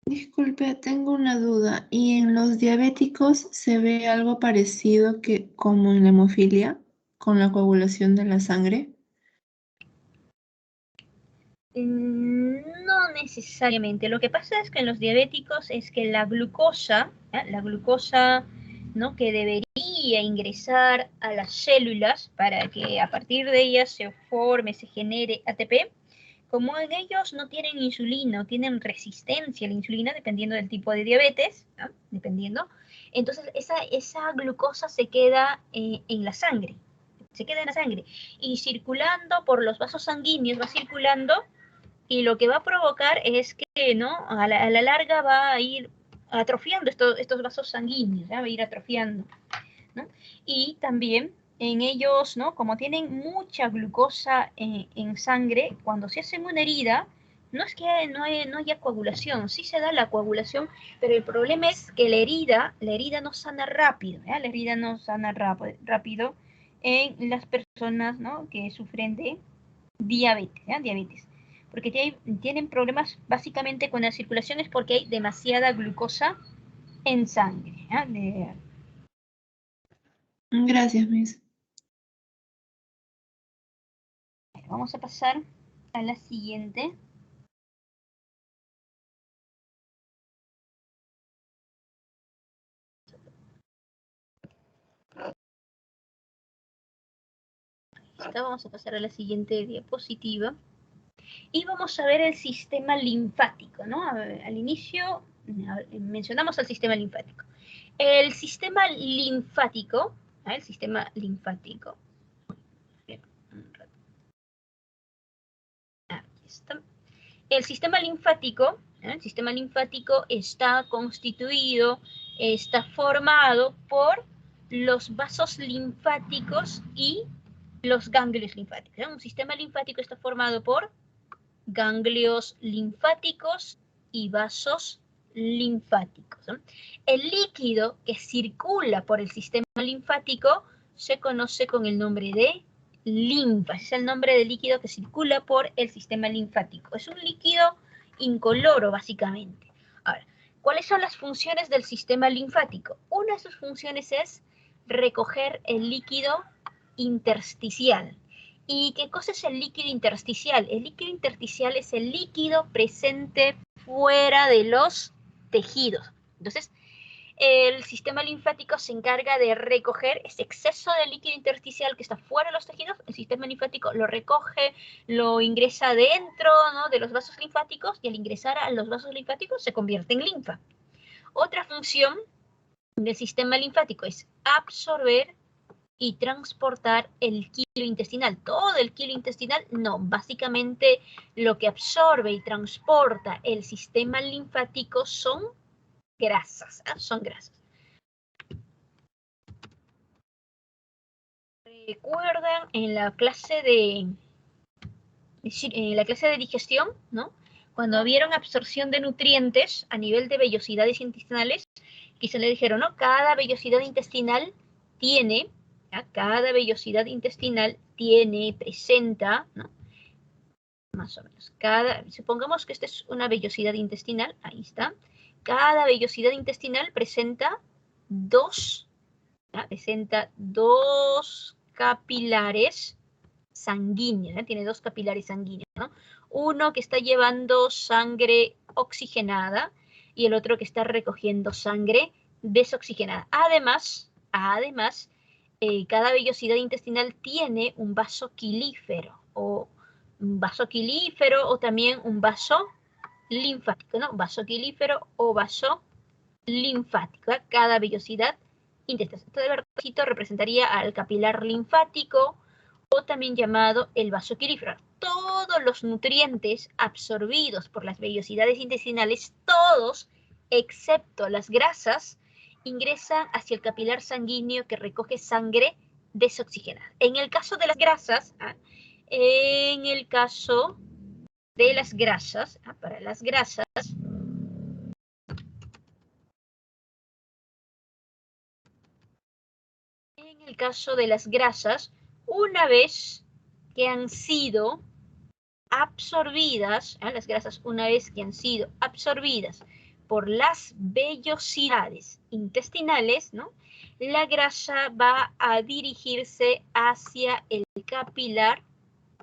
disculpe, tengo una duda. ¿Y en los diabéticos se ve algo parecido que como en la hemofilia, con la coagulación de la sangre? No necesariamente. Lo que pasa es que en los diabéticos es que la glucosa, ¿no? Que debería ingresar a las células para que a partir de ellas se forme, se genere ATP, como en ellos no tienen insulina o tienen resistencia a la insulina, dependiendo del tipo de diabetes, ¿no? Dependiendo, entonces esa glucosa se queda en la sangre, se queda en la sangre y circulando por los vasos sanguíneos, va circulando y lo que va a provocar es que, ¿no? A la larga va a ir atrofiando estos vasos sanguíneos, ¿ya? Va a ir atrofiando, ¿no? Y también en ellos, ¿no? Como tienen mucha glucosa en sangre, cuando se hacen una herida, no es que no haya coagulación, sí se da la coagulación, pero el problema es que la herida no sana rápido, ¿ya? La herida no sana rápido en las personas, ¿no? Que sufren de diabetes, ¿ya? Diabetes. Porque tienen problemas básicamente con la circulación, es porque hay demasiada glucosa en sangre, ¿ya? Gracias, Miss. Vamos a pasar a la siguiente. Vamos a pasar a la siguiente diapositiva. Y vamos a ver el sistema linfático, ¿no? Al inicio mencionamos el sistema linfático. El sistema linfático, aquí está. El sistema linfático está constituido, está formado por los vasos linfáticos y los ganglios linfáticos. Un sistema linfático está formado por ganglios linfáticos y vasos linfáticos, ¿no? El líquido que circula por el sistema linfático se conoce con el nombre de linfa. Ese es el nombre del líquido que circula por el sistema linfático. Es un líquido incoloro, básicamente. Ahora, ¿cuáles son las funciones del sistema linfático? Una de sus funciones es recoger el líquido intersticial. ¿Y qué cosa es el líquido intersticial? El líquido intersticial es el líquido presente fuera de los tejidos. Entonces, el sistema linfático se encarga de recoger ese exceso de líquido intersticial que está fuera de los tejidos. El sistema linfático lo recoge, lo ingresa dentro, ¿no? De los vasos linfáticos y al ingresar a los vasos linfáticos se convierte en linfa. Otra función del sistema linfático es absorber y transportar el quilo intestinal. Todo el quilo intestinal, no. Básicamente lo que absorbe y transporta el sistema linfático son grasas. Son grasas. ¿Recuerdan en la clase de digestión, ¿no? Cuando vieron absorción de nutrientes a nivel de vellosidades intestinales, quizá le dijeron, ¿no? Cada vellosidad intestinal tiene, ¿ya? Cada vellosidad intestinal presenta, ¿no? Más o menos. Supongamos que esta es una vellosidad intestinal, ahí está. Cada vellosidad intestinal presenta dos capilares sanguíneos, ¿no? Tiene dos capilares sanguíneos, ¿no? Uno que está llevando sangre oxigenada y el otro que está recogiendo sangre desoxigenada. Además, cada vellosidad intestinal tiene un vaso quilífero o también un vaso linfático, ¿no? Vaso quilífero o vaso linfático, ¿eh? Cada vellosidad intestinal. Este vasito representaría al capilar linfático o también llamado el vaso quilífero. Todos los nutrientes absorbidos por las vellosidades intestinales, todos, excepto las grasas, ingresan hacia el capilar sanguíneo que recoge sangre desoxigenada. En el caso de las grasas, en el caso de las grasas, para las grasas, en el caso de las grasas, una vez que han sido absorbidas, las grasas una vez que han sido absorbidas por las vellosidades intestinales, ¿no? La grasa va a dirigirse hacia el capilar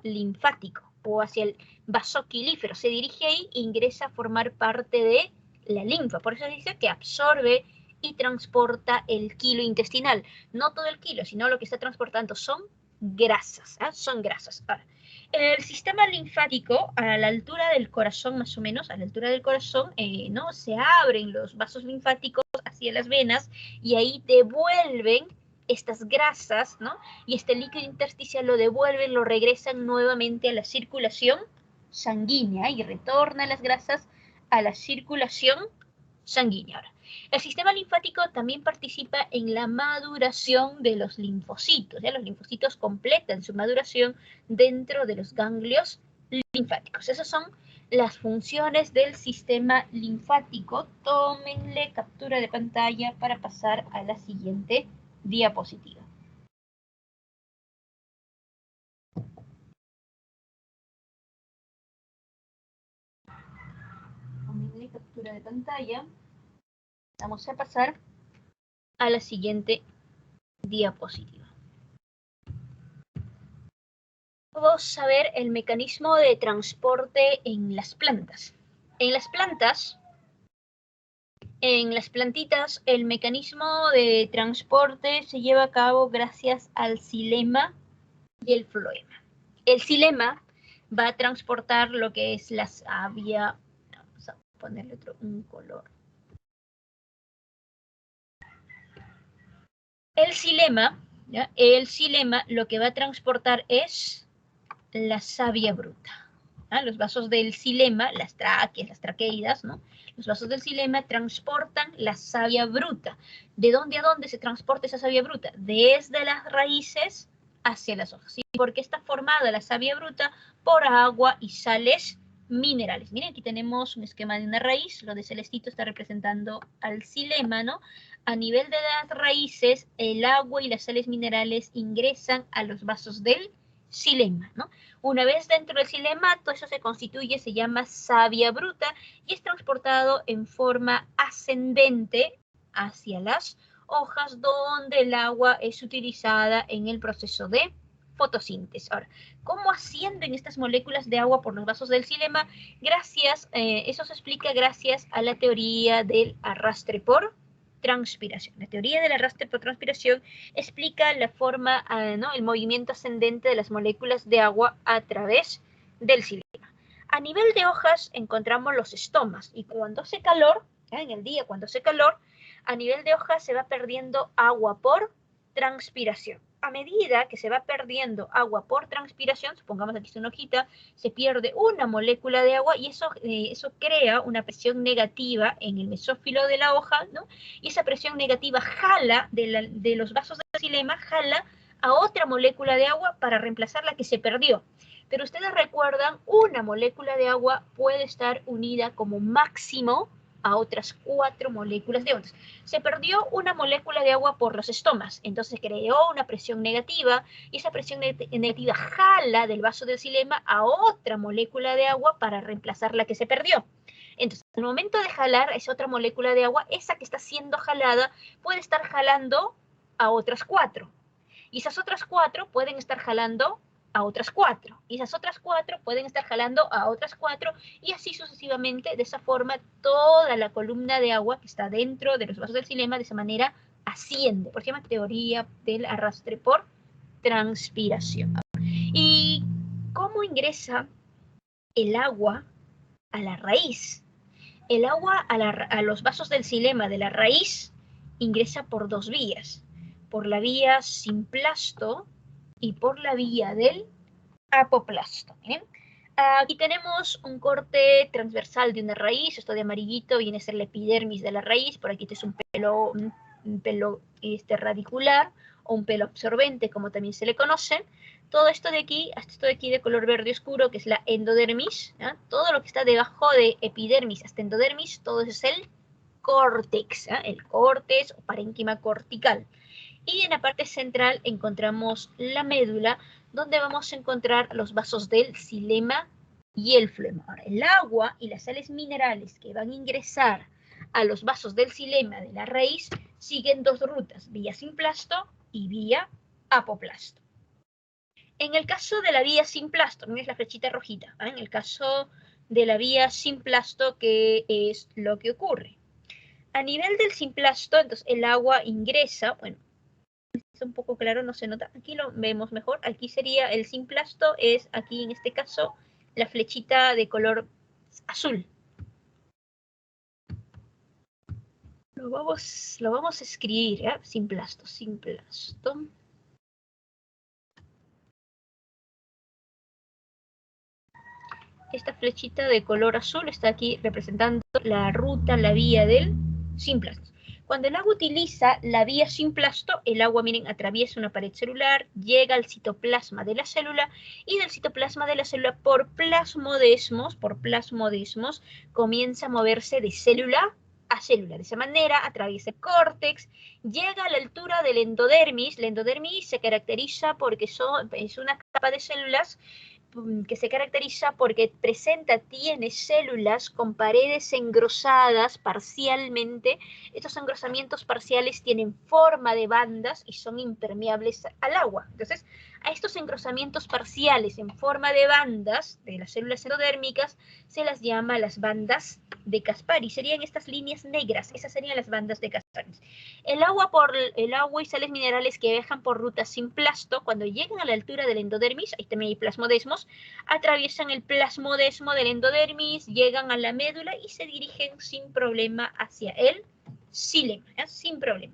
linfático o hacia el vaso quilífero. Se dirige ahí e ingresa a formar parte de la linfa. Por eso se dice que absorbe y transporta el kilo intestinal. No todo el kilo, sino lo que está transportando son grasas. Son grasas. Ahora, el sistema linfático, a la altura del corazón, más o menos, a la altura del corazón, ¿no? Se abren los vasos linfáticos hacia las venas y ahí devuelven estas grasas, ¿no? Y este líquido intersticial lo devuelven, lo regresan nuevamente a la circulación sanguínea y retornan las grasas a la circulación sanguínea. Ahora, el sistema linfático también participa en la maduración de los linfocitos. ¿Ya? Los linfocitos completan su maduración dentro de los ganglios linfáticos. Esas son las funciones del sistema linfático. Tómenle captura de pantalla para pasar a la siguiente diapositiva. Tómenle captura de pantalla. Vamos a pasar a la siguiente diapositiva. Vamos a ver el mecanismo de transporte en las plantas. En las plantas, en las plantitas, el mecanismo de transporte se lleva a cabo gracias al xilema y el floema. El xilema va a transportar lo que es la savia. Vamos a ponerle un color. El xilema, ¿ya? El xilema lo que va a transportar es la savia bruta. Los vasos del xilema, las tráqueas, las traqueidas, ¿no? Los vasos del xilema transportan la savia bruta. ¿De dónde a dónde se transporta esa savia bruta? Desde las raíces hacia las hojas. ¿Sí? Porque está formada la savia bruta por agua y sales minerales. Miren, aquí tenemos un esquema de una raíz. Lo de celestito está representando al xilema, ¿no? A nivel de las raíces, el agua y las sales minerales ingresan a los vasos del xilema, ¿no? Una vez dentro del xilema, todo eso se constituye, se llama savia bruta y es transportado en forma ascendente hacia las hojas donde el agua es utilizada en el proceso de fotosíntesis. Ahora, ¿cómo ascienden estas moléculas de agua por los vasos del xilema? Eso se explica gracias a la teoría del arrastre por transpiración. La teoría del arrastre por transpiración explica la forma, ¿no? El movimiento ascendente de las moléculas de agua a través del xilema. A nivel de hojas encontramos los estomas y cuando hace calor, en el día cuando hace calor, a nivel de hojas se va perdiendo agua por transpiración. A medida que se va perdiendo agua por transpiración, supongamos aquí es una hojita, se pierde una molécula de agua y eso crea una presión negativa en el mesófilo de la hoja, ¿no? Y esa presión negativa jala de los vasos del xilema, jala a otra molécula de agua para reemplazar la que se perdió. Pero ustedes recuerdan, una molécula de agua puede estar unida como máximo a otras 4 moléculas de agua. Se perdió una molécula de agua por los estomas, entonces creó una presión negativa y esa presión negativa jala del vaso del xilema a otra molécula de agua para reemplazar la que se perdió. Entonces, al momento de jalar esa otra molécula de agua, esa que está siendo jalada puede estar jalando a otras 4. Y esas otras 4 pueden estar jalando a otras 4. Y esas otras 4 pueden estar jalando a otras 4 y así sucesivamente. De esa forma, toda la columna de agua que está dentro de los vasos del xilema de esa manera asciende. Por eso se llama teoría del arrastre por transpiración. ¿Y cómo ingresa el agua a la raíz? El agua a los vasos del xilema de la raíz ingresa por 2 vías. Por la vía simplasto y por la vía del apoplasto. ¿Bien? Aquí tenemos un corte transversal de una raíz. Esto de amarillito viene a ser la epidermis de la raíz. Por aquí este es un un pelo radicular o un pelo absorbente, como también se le conoce. Todo esto de aquí, hasta esto de aquí de color verde oscuro, que es la endodermis, ¿ya? Todo lo que está debajo de epidermis hasta endodermis, todo eso es el córtex, ¿ya? El córtex o parénquima cortical. Y en la parte central encontramos la médula, donde vamos a encontrar los vasos del xilema y el floema. Ahora, el agua y las sales minerales que van a ingresar a los vasos del xilema de la raíz siguen dos rutas, vía simplasto y vía apoplasto. En el caso de la vía simplasto, miren la flechita rojita, ¿eh? En el caso de la vía simplasto, ¿qué es lo que ocurre? A nivel del simplasto, entonces el agua ingresa, bueno, es un poco claro, no se nota, aquí lo vemos mejor, aquí sería el simplasto, es aquí en este caso la flechita de color azul. Lo vamos a escribir, ¿eh? Simplasto. Esta flechita de color azul está aquí representando la ruta, la vía del simplasto. Cuando el agua utiliza la vía simplasto, el agua, miren, atraviesa una pared celular, llega al citoplasma de la célula y del citoplasma de la célula por plasmodesmos, comienza a moverse de célula a célula. De esa manera atraviesa el córtex, llega a la altura del endodermis. La endodermis se caracteriza porque es una capa de células que se caracteriza porque tiene células con paredes engrosadas parcialmente. Estos engrosamientos parciales tienen forma de bandas y son impermeables al agua. Entonces, a estos engrosamientos parciales en forma de bandas de las células endodérmicas se las llama las bandas de Caspari. Serían estas líneas negras, esas serían las bandas de Caspari. El agua y sales minerales que viajan por ruta simplasto, cuando llegan a la altura del endodermis, ahí también hay plasmodesmos, atraviesan el plasmodesmo del endodermis, llegan a la médula y se dirigen sin problema hacia el xilema, ¿eh? Sin problema.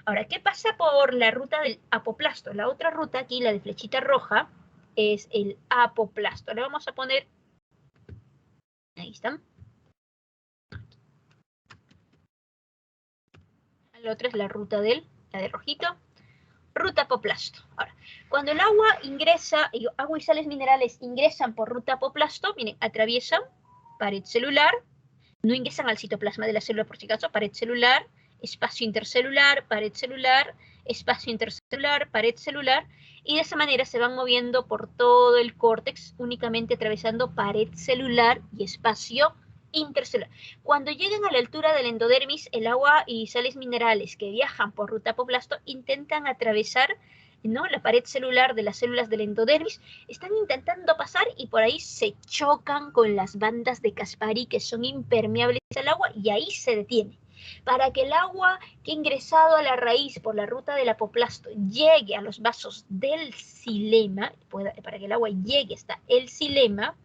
Ahora, ¿qué pasa por la ruta del apoplasto? La otra ruta aquí, la de flechita roja, es el apoplasto. Le vamos a poner, ahí están. La otra es la ruta la de rojito, ruta apoplasto. Ahora, cuando el agua y sales minerales ingresan por ruta apoplasto, miren, atraviesan pared celular, no ingresan al citoplasma de la célula por si acaso, pared celular, espacio intercelular, pared celular, espacio intercelular, pared celular, y de esa manera se van moviendo por todo el córtex, únicamente atravesando pared celular y espacio intercelular. Cuando llegan a la altura del endodermis, el agua y sales minerales que viajan por ruta apoplasto intentan atravesar, ¿no?, la pared celular de las células del endodermis, están intentando pasar y por ahí se chocan con las bandas de Caspari que son impermeables al agua y ahí se detiene. Para que el agua que ha ingresado a la raíz por la ruta del apoplasto llegue a los vasos del xilema, para que el agua llegue hasta el xilema,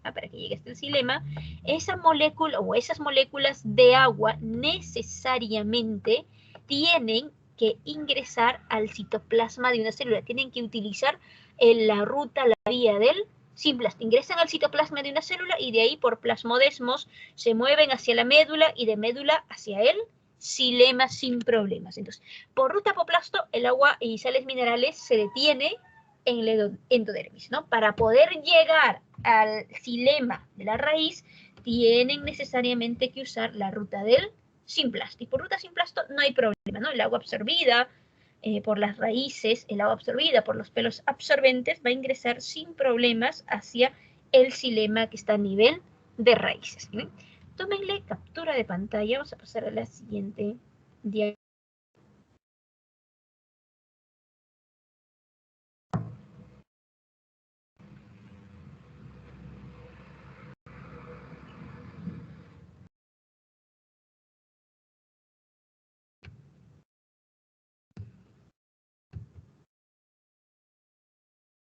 esa molécula o esas moléculas de agua necesariamente tienen que ingresar al citoplasma de una célula, tienen que utilizar la vía del simplasto. Ingresan al citoplasma de una célula y de ahí por plasmodesmos se mueven hacia la médula y de médula hacia el xilema sin problemas. Entonces, por ruta apoplasto, el agua y sales minerales se detiene en el endodermis, ¿no? Para poder llegar al xilema de la raíz, tienen necesariamente que usar la ruta del simplasto. Y por ruta simplasto no hay problema, ¿no? El agua absorbida por las raíces, el agua absorbida por los pelos absorbentes va a ingresar sin problemas hacia el xilema que está a nivel de raíces. ¿Sí? Tómenle captura de pantalla. Vamos a pasar a la siguiente diapositiva.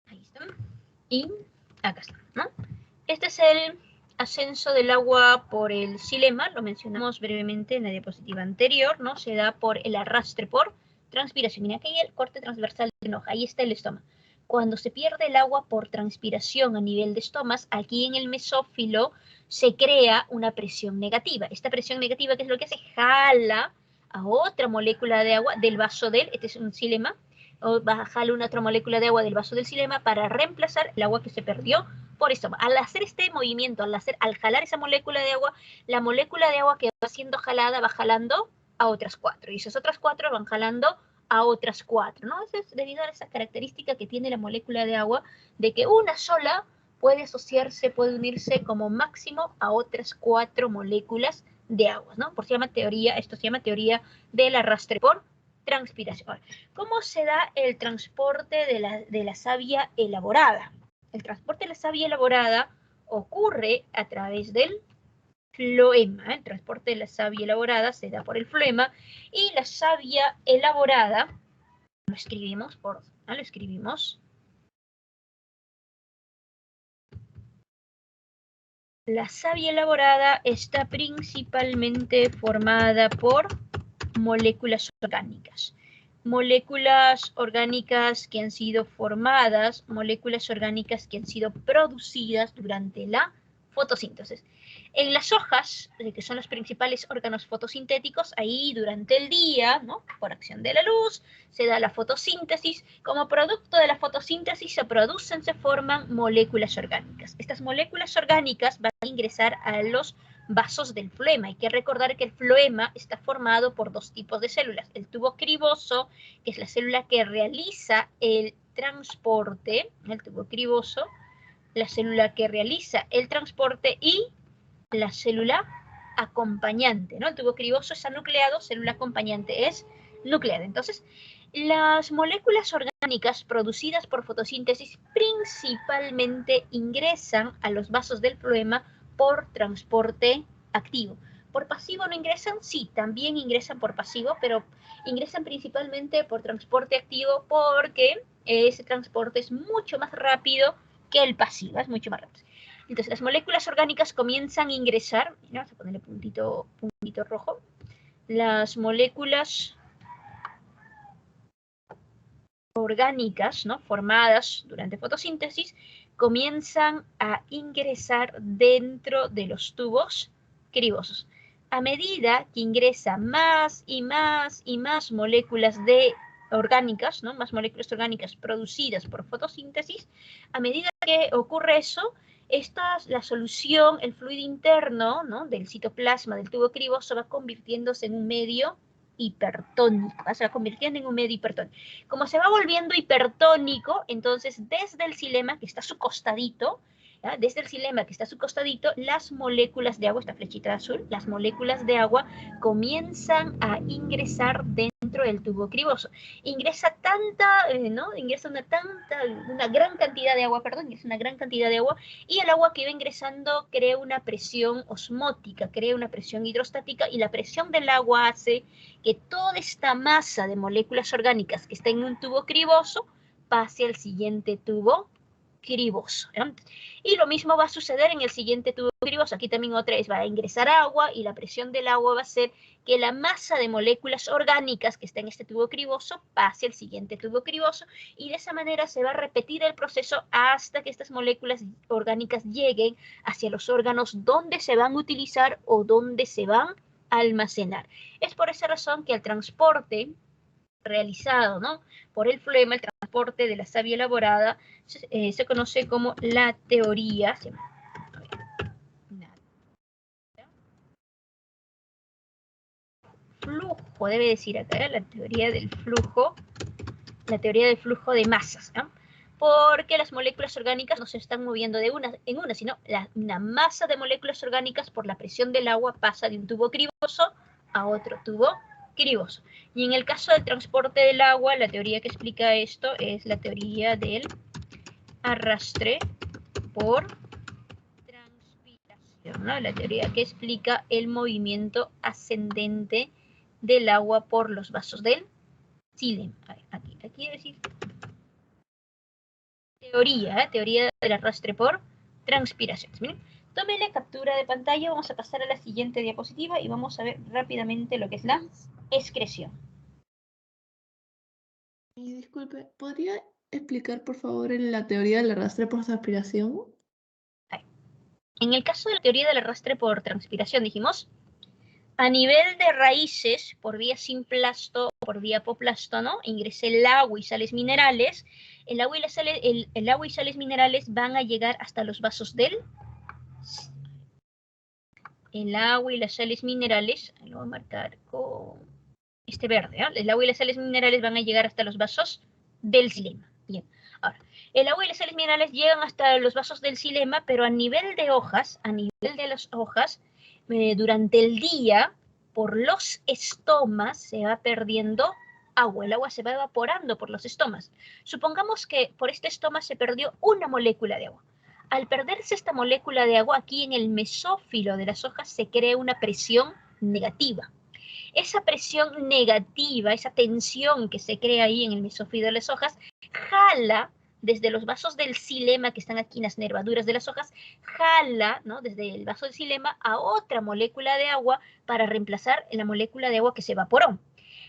Ahí está. Y acá está, ¿no? Este es el ascenso del agua por el xilema, lo mencionamos brevemente en la diapositiva anterior, ¿no? Se da por el arrastre por transpiración. Miren, aquí hay el corte transversal de una hoja, ahí está el estoma. Cuando se pierde el agua por transpiración a nivel de estomas, aquí en el mesófilo se crea una presión negativa. Esta presión negativa, ¿qué es lo que hace? Jala a otra molécula de agua del vaso del, este es un xilema, o va a jalar una otra molécula de agua del vaso del xilema para reemplazar el agua que se perdió por esto. Al hacer este movimiento, al jalar esa molécula de agua, la molécula de agua que va siendo jalada va jalando a otras 4, y esas otras 4 van jalando a otras 4, ¿no? Eso es debido a esa característica que tiene la molécula de agua, de que una sola puede asociarse, puede unirse como máximo a otras 4 moléculas de agua, ¿no? Esto se llama teoría del arrastre por transpiración. ¿Cómo se da el transporte de la savia elaborada? El transporte de la savia elaborada ocurre a través del floema. El transporte de la savia elaborada se da por el floema, y la savia elaborada, lo escribimos, La savia elaborada está principalmente formada por moléculas orgánicas. Moléculas orgánicas que han sido formadas, moléculas orgánicas que han sido producidas durante la fotosíntesis. En las hojas, que son los principales órganos fotosintéticos, ahí durante el día, ¿no?, por acción de la luz, se da la fotosíntesis. Como producto de la fotosíntesis se forman moléculas orgánicas. Estas moléculas orgánicas van a ingresar a los vasos del floema. Hay que recordar que el floema está formado por 2 tipos de células. El tubo criboso, que es la célula que realiza el transporte, el tubo criboso, la célula que realiza el transporte, y la célula acompañante, ¿no? El tubo criboso es anucleado, célula acompañante es nucleada. Entonces, las moléculas orgánicas producidas por fotosíntesis principalmente ingresan a los vasos del floema por transporte activo. ¿Por pasivo no ingresan? Sí, también ingresan por pasivo, pero ingresan principalmente por transporte activo, porque ese transporte es mucho más rápido que el pasivo, es mucho más rápido. Entonces, las moléculas orgánicas comienzan a ingresar, vamos a ponerle puntito rojo, las moléculas orgánicas, ¿no?, formadas durante fotosíntesis, comienzan a ingresar dentro de los tubos cribosos. A medida que ingresa más y más y más moléculas orgánicas, ¿no?, más moléculas orgánicas producidas por fotosíntesis, a medida que ocurre eso, la solución, el fluido interno, ¿no?, del citoplasma del tubo criboso va convirtiéndose en un medio hipertónico, se va convirtiendo en un medio hipertónico. Como se va volviendo hipertónico, entonces desde el xilema, que está a su costadito, ¿ya?, desde el xilema que está a su costadito, las moléculas de agua, esta flechita azul, las moléculas de agua comienzan a ingresar dentro del tubo criboso. Ingresa una gran cantidad de agua, y el agua que va ingresando crea una presión osmótica, crea una presión hidrostática, y la presión del agua hace que toda esta masa de moléculas orgánicas que está en un tubo criboso pase al siguiente tubo criboso, ¿eh? Y lo mismo va a suceder en el siguiente tubo criboso. Aquí también otra vez va a ingresar agua, y la presión del agua va a hacer que la masa de moléculas orgánicas que está en este tubo criboso pase al siguiente tubo criboso, y de esa manera se va a repetir el proceso hasta que estas moléculas orgánicas lleguen hacia los órganos donde se van a utilizar o donde se van a almacenar. Es por esa razón que el transporte realizado, ¿no?, por el floema, el transporte de la savia elaborada, se conoce como la teoría, flujo, debe decir acá, la teoría del flujo de masas, ¿no?, porque las moléculas orgánicas no se están moviendo de una en una, sino una masa de moléculas orgánicas por la presión del agua pasa de un tubo criboso a otro tubo criboso. Y en el caso del transporte del agua, la teoría que explica esto es la teoría del arrastre por transpiración, ¿no?, la teoría que explica el movimiento ascendente del agua por los vasos del xilema. Aquí decir teoría del arrastre por transpiración. Miren, tómele captura de pantalla, vamos a pasar a la siguiente diapositiva y vamos a ver rápidamente lo que es la excreción. Y disculpe, ¿podría explicar por favor la teoría del arrastre por transpiración? En el caso de la teoría del arrastre por transpiración, dijimos, A nivel de raíces, por vía simplasto o por vía apoplasto, ¿no? Ingresa el agua y sales minerales. El agua y sales minerales van a llegar hasta los vasos del... El agua y las sales minerales, lo voy a marcar con este verde, ¿eh? El agua y las sales minerales van a llegar hasta los vasos del xilema. Bien, ahora, el agua y las sales minerales llegan hasta los vasos del xilema, pero a nivel de hojas, durante el día, por los estomas se va perdiendo agua, el agua se va evaporando por los estomas. Supongamos que por este estoma se perdió una molécula de agua. Al perderse esta molécula de agua, aquí en el mesófilo de las hojas se crea una presión negativa. Esa presión negativa, esa tensión que se crea ahí en el mesófilo de las hojas, jala desde los vasos del xilema que están aquí en las nervaduras de las hojas, jala, ¿no?, desde el vaso del xilema a otra molécula de agua para reemplazar la molécula de agua que se evaporó.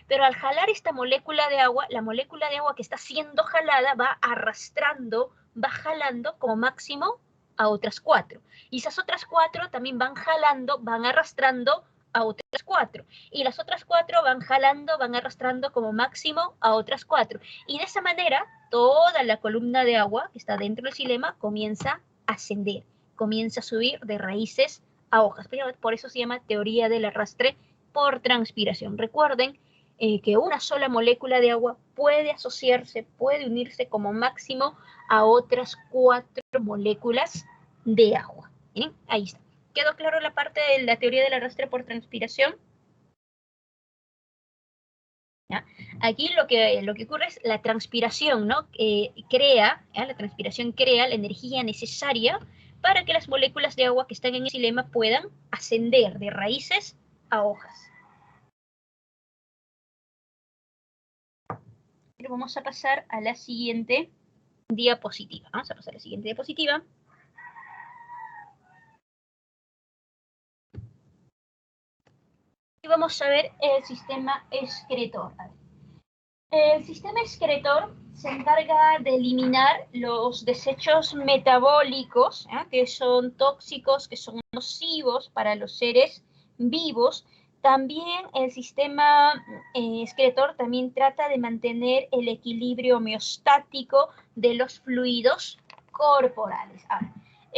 Pero al jalar esta molécula de agua, la molécula de agua que está siendo jalada va arrastrando, va jalando como máximo a otras 4. Y esas otras 4 también van jalando, van arrastrando a otras 4. Y las otras 4 van jalando, van arrastrando como máximo a otras 4. Y de esa manera, toda la columna de agua que está dentro del xilema comienza a ascender, comienza a subir de raíces a hojas. Por eso se llama teoría del arrastre por transpiración. Recuerden que una sola molécula de agua puede asociarse, puede unirse como máximo a otras 4 moléculas de agua. ¿Bien? Ahí está. ¿Quedó claro la parte de la teoría del arrastre por transpiración? ¿Ya? Aquí lo que ocurre es la transpiración, ¿no? La transpiración crea la energía necesaria para que las moléculas de agua que están en el xilema puedan ascender de raíces a hojas. Pero vamos a pasar a la siguiente diapositiva. Vamos a pasar a la siguiente diapositiva. Y vamos a ver el sistema excretor. El sistema excretor se encarga de eliminar los desechos metabólicos, que son tóxicos, que son nocivos para los seres vivos. También el sistema excretor también trata de mantener el equilibrio homeostático de los fluidos corporales.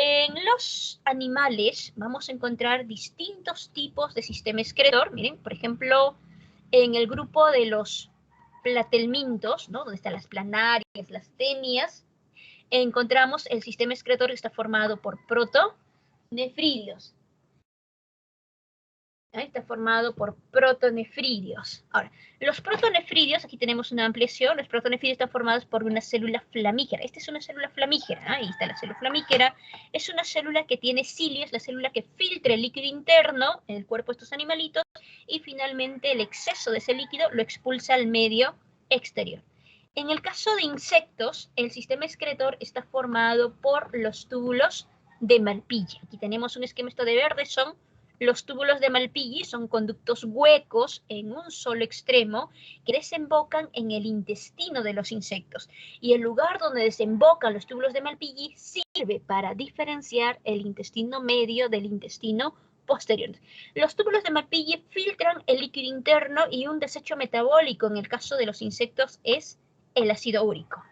En los animales vamos a encontrar distintos tipos de sistema excretor. Miren, por ejemplo, en el grupo de los platelmintos, ¿no?, donde están las planarias, las tenias, encontramos el sistema excretor que está formado por protonefridios. Está formado por protonefridios. Ahora, los protonefridios, aquí tenemos una ampliación, los protonefridios están formados por una célula flamígera. Esta es una célula flamígera, ahí está la célula flamígera. Es una célula que tiene cilios, la célula que filtra el líquido interno en el cuerpo de estos animalitos, y finalmente el exceso de ese líquido lo expulsa al medio exterior. En el caso de insectos, el sistema excretor está formado por los túbulos de Malpighi. Aquí tenemos un esquema, esto de verde son los túbulos de Malpighi, son conductos huecos en un solo extremo que desembocan en el intestino de los insectos. Y el lugar donde desembocan los túbulos de Malpighi sirve para diferenciar el intestino medio del intestino posterior. Los túbulos de Malpighi filtran el líquido interno, y un desecho metabólico en el caso de los insectos es el ácido úrico.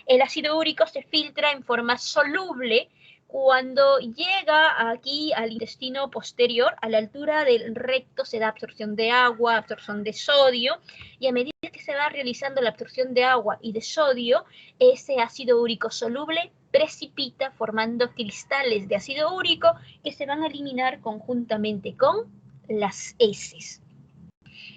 El ácido úrico se filtra en forma soluble cuando llega aquí al intestino posterior. A la altura del recto se da absorción de agua, absorción de sodio, y a medida que se va realizando la absorción de agua y de sodio, ese ácido úrico soluble precipita formando cristales de ácido úrico que se van a eliminar conjuntamente con las heces.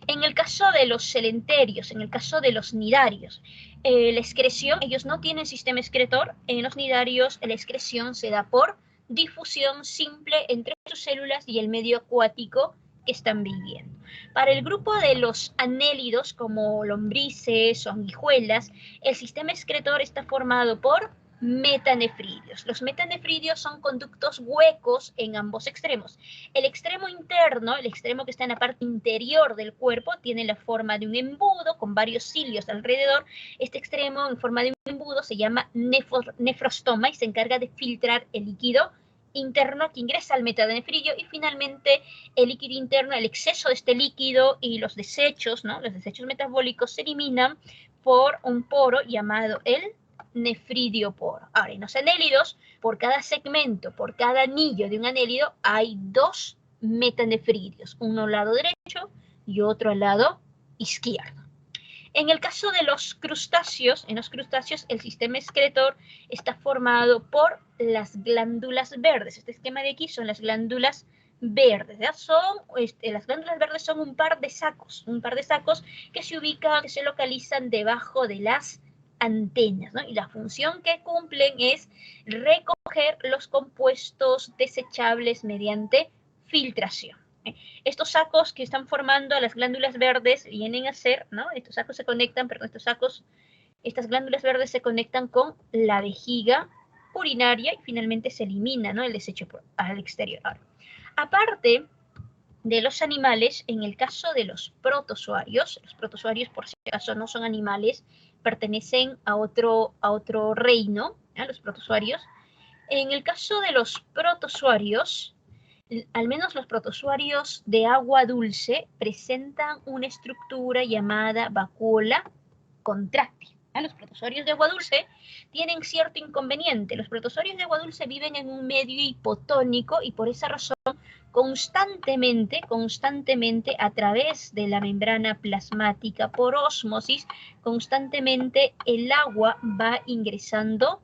En el caso de los celenterios, en el caso de los nidarios, la excreción, ellos no tienen sistema excretor. En los nidarios la excreción se da por difusión simple entre sus células y el medio acuático que están viviendo. Para el grupo de los anélidos, como lombrices o sanguijuelas, el sistema excretor está formado por metanefridios. Los metanefridios son conductos huecos en ambos extremos. El extremo interno, el extremo que está en la parte interior del cuerpo, tiene la forma de un embudo con varios cilios alrededor. Este extremo en forma de un embudo se llama nefrostoma y se encarga de filtrar el líquido interno que ingresa al metadenefridio y finalmente el líquido interno, el exceso de este líquido y los desechos, ¿no? Los desechos metabólicos se eliminan por un poro llamado el nefridioporo. Ahora, en los anélidos, por cada segmento, por cada anillo de un anélido, hay 2 metanefridios, uno al lado derecho y otro al lado izquierdo. En el caso de los crustáceos, en los crustáceos el sistema excretor está formado por las glándulas verdes. Este esquema de aquí son las glándulas verdes. Las glándulas verdes son un par de sacos que se ubican, que se localizan debajo de las antenas, ¿no? Y la función que cumplen es recoger los compuestos desechables mediante filtración. Estos sacos que están formando las glándulas verdes vienen a ser, ¿no? Estos sacos se conectan, perdón, estas glándulas verdes se conectan con la vejiga urinaria y finalmente se elimina, ¿no? El desecho al exterior. Ahora, aparte de los animales, en el caso de los protozoarios por si acaso no son animales, pertenecen a otro reino, ¿eh? Los protozoarios. En el caso de los protozoarios, al menos los protozoarios de agua dulce presentan una estructura llamada vacuola contráctil. Los protozoarios de agua dulce tienen cierto inconveniente. Los protozoarios de agua dulce viven en un medio hipotónico y por esa razón constantemente a través de la membrana plasmática por ósmosis, constantemente el agua va ingresando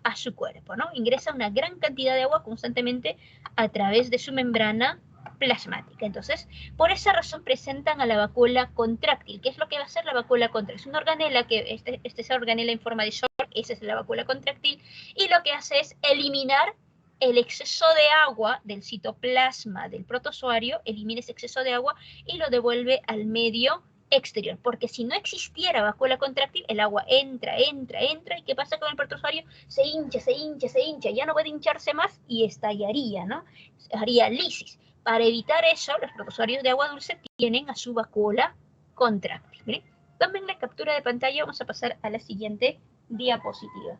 a su cuerpo, ¿no? Ingresa una gran cantidad de agua constantemente a través de su membrana plasmática. Entonces, por esa razón presentan a la vacuola contráctil. ¿Qué es lo que va a hacer la vacuola contráctil? Es una organela que, es organela en forma de sol, esa es la vacuola contráctil, y lo que hace es eliminar el exceso de agua del citoplasma del protozoario, elimina ese exceso de agua y lo devuelve al medio exterior, porque si no existiera vacuola contráctil, el agua entra, ¿y qué pasa con el protozoario? Se hincha, ya no puede hincharse más y estallaría, ¿no? Haría lisis. Para evitar eso, los protozoarios de agua dulce tienen a su vacuola contráctil. ¿Miren? Tomen la captura de pantalla, vamos a pasar a la siguiente diapositiva.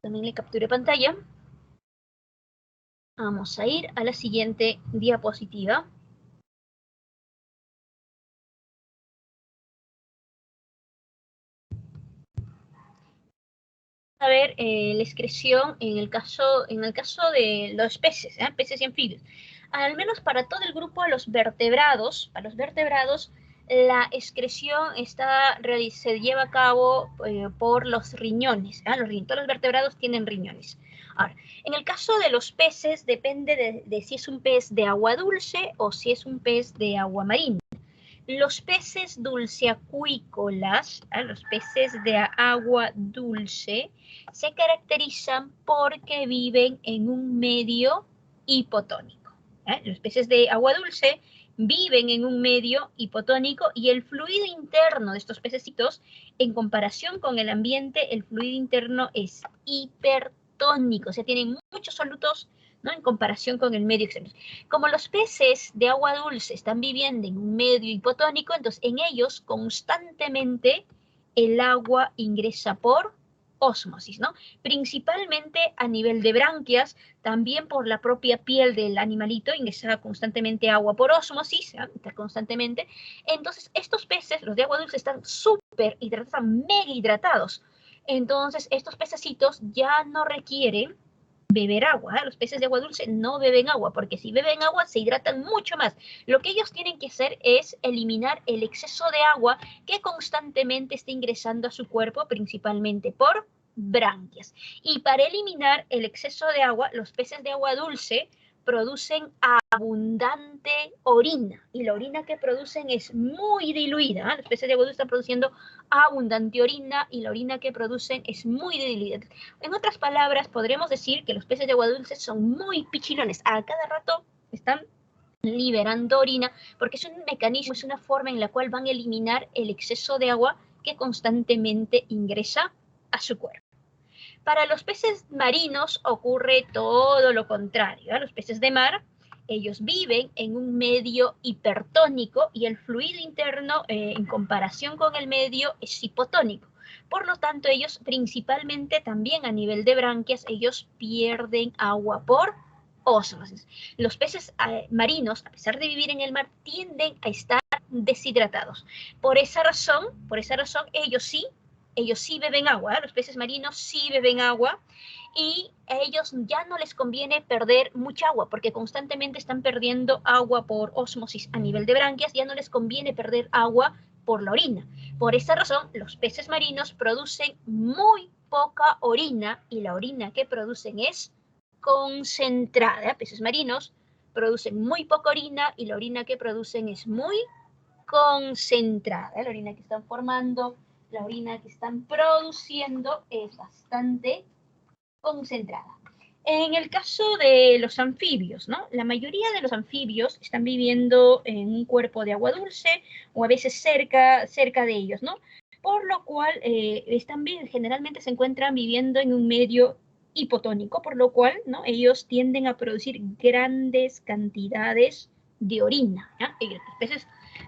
Tomen la captura de pantalla. Vamos a ir a la siguiente diapositiva. A ver la excreción en el caso de los peces, peces y anfibios. Al menos para todo el grupo de los vertebrados, la excreción se lleva a cabo por los riñones. Todos los vertebrados tienen riñones. Ahora, en el caso de los peces, depende de si es un pez de agua dulce o si es un pez de agua marina. Los peces dulceacuícolas, los peces de agua dulce, se caracterizan porque viven en un medio hipotónico. Los peces de agua dulce viven en un medio hipotónico y el fluido interno de estos pececitos, en comparación con el ambiente, el fluido interno es hipertónico, o sea, tienen muchos solutos, ¿no? En comparación con el medio externo. Como los peces de agua dulce están viviendo en un medio hipotónico, entonces en ellos constantemente el agua ingresa por ósmosis, ¿no? Principalmente a nivel de branquias, también por la propia piel del animalito ingresa constantemente agua por ósmosis, constantemente. Entonces estos peces, los de agua dulce, están súper hidratados, están mega hidratados. Entonces estos pececitos ya no requieren beber agua. Los peces de agua dulce no beben agua, porque si beben agua se hidratan mucho más. Lo que ellos tienen que hacer es eliminar el exceso de agua que constantemente está ingresando a su cuerpo, principalmente por branquias. Y para eliminar el exceso de agua, los peces de agua dulce producen abundante orina, y la orina que producen es muy diluida. Los peces de agua dulce están produciendo abundante orina y la orina que producen es muy diluida. En otras palabras, podremos decir que los peces de agua dulce son muy pichilones. A cada rato están liberando orina porque es un mecanismo, es una forma en la cual van a eliminar el exceso de agua que constantemente ingresa a su cuerpo. Para los peces marinos ocurre todo lo contrario. Los peces de mar, ellos viven en un medio hipertónico y el fluido interno, en comparación con el medio, es hipotónico. Por lo tanto, ellos principalmente también a nivel de branquias, ellos pierden agua por ósmosis. Los peces marinos, a pesar de vivir en el mar, tienden a estar deshidratados. Por esa razón, ellos sí beben agua, los peces marinos sí beben agua, y a ellos ya no les conviene perder mucha agua, porque constantemente están perdiendo agua por ósmosis a nivel de branquias, ya no les conviene perder agua por la orina. Por esa razón, los peces marinos producen muy poca orina, y la orina que producen es concentrada. Peces marinos producen muy poca orina, y la orina que producen es muy concentrada. La orina que están formando, la orina que están produciendo es bastante concentrada. En el caso de los anfibios, ¿no? La mayoría de los anfibios están viviendo en un cuerpo de agua dulce o a veces cerca de ellos, ¿no? Por lo cual generalmente se encuentran viviendo en un medio hipotónico, por lo cual, ¿no? Ellos tienden a producir grandes cantidades de orina, ¿ya?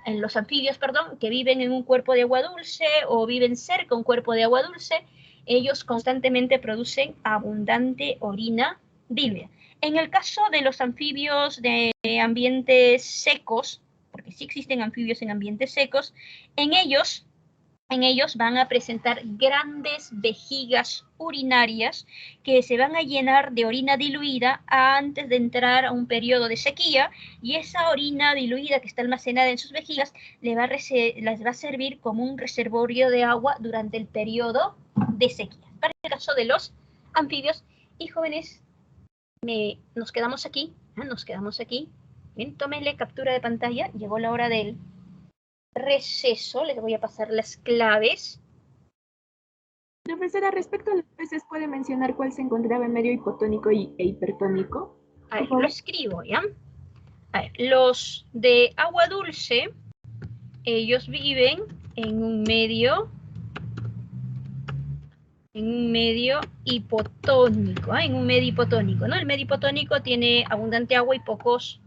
Los anfibios, que viven en un cuerpo de agua dulce o viven cerca de un cuerpo de agua dulce, ellos constantemente producen abundante orina diluida. En el caso de los anfibios de ambientes secos, porque sí existen anfibios en ambientes secos, en ellos van a presentar grandes vejigas urinarias que se van a llenar de orina diluida antes de entrar a un periodo de sequía, y esa orina diluida que está almacenada en sus vejigas les va a servir como un reservorio de agua durante el periodo de sequía. Para el caso de los anfibios. Y jóvenes, nos quedamos aquí. Bien, tómenle captura de pantalla. Llegó la hora del receso. Les voy a pasar las claves. Profesora, respecto a los peces, ¿puede mencionar cuál se encontraba en medio hipotónico e hipertónico? A ver, lo escribo, ¿ya? A ver, los de agua dulce, ellos viven en un medio hipotónico, ¿no? El medio hipotónico tiene abundante agua y pocos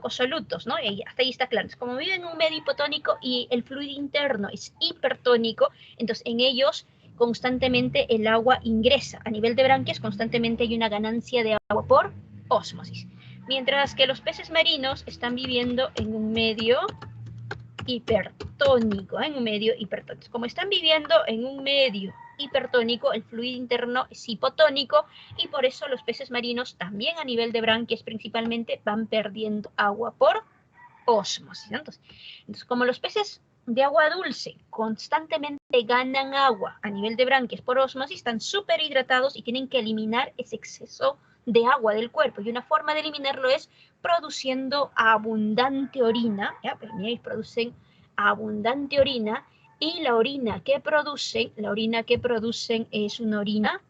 solutos, ¿no? Y hasta ahí está claro. Como viven en un medio hipotónico y el fluido interno es hipertónico, entonces en ellos constantemente el agua ingresa. A nivel de branquias constantemente hay una ganancia de agua por ósmosis. Mientras que los peces marinos están viviendo en un medio hipertónico, Como están viviendo en un medio hipertónico, el fluido interno es hipotónico, y por eso los peces marinos también a nivel de branquias principalmente van perdiendo agua por ósmosis, ¿no? Entonces, como los peces de agua dulce constantemente ganan agua a nivel de branquias por ósmosis, están súper hidratados y tienen que eliminar ese exceso de agua del cuerpo, y una forma de eliminarlo es produciendo abundante orina, ¿ya? Pues, mira, producen abundante orina, y la orina que producen es una orina,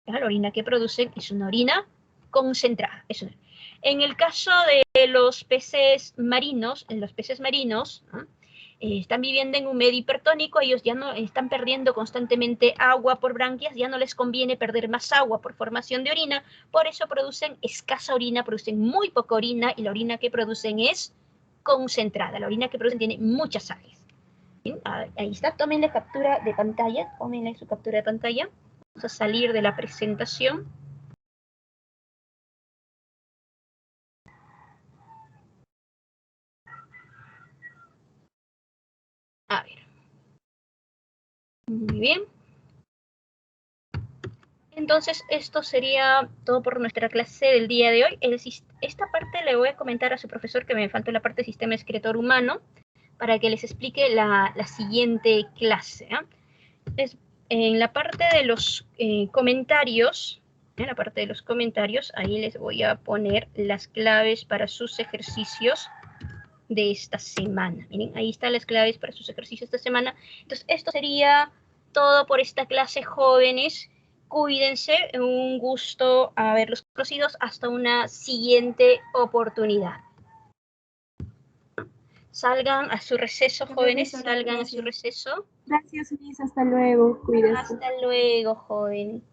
¿ya? La orina que producen es una orina concentrada. En el caso de los peces marinos, ¿no? Están viviendo en un medio hipertónico, ellos ya no están perdiendo constantemente agua por branquias, ya no les conviene perder más agua por formación de orina, por eso producen escasa orina, producen muy poca orina, y la orina que producen es concentrada. La orina que producen tiene muchas sales. ¿Bien? Ahí está, tómenle captura de pantalla, tómenle su captura de pantalla. Vamos a salir de la presentación. A ver. Muy bien. Entonces, esto sería todo por nuestra clase del día de hoy. Esta parte le voy a comentar a su profesor que me faltó la parte de sistema excretor humano para que les explique la siguiente clase, ¿eh? En la parte de los comentarios, ahí les voy a poner las claves para sus ejercicios de esta semana. Miren, ahí están las claves para sus ejercicios de esta semana. Entonces, esto sería todo por esta clase, jóvenes. Cuídense, un gusto haberlos conocido. Hasta una siguiente oportunidad. Salgan a su receso, jóvenes, salgan a su receso. Gracias, Miss. Hasta luego. Cuídense. Hasta luego, joven.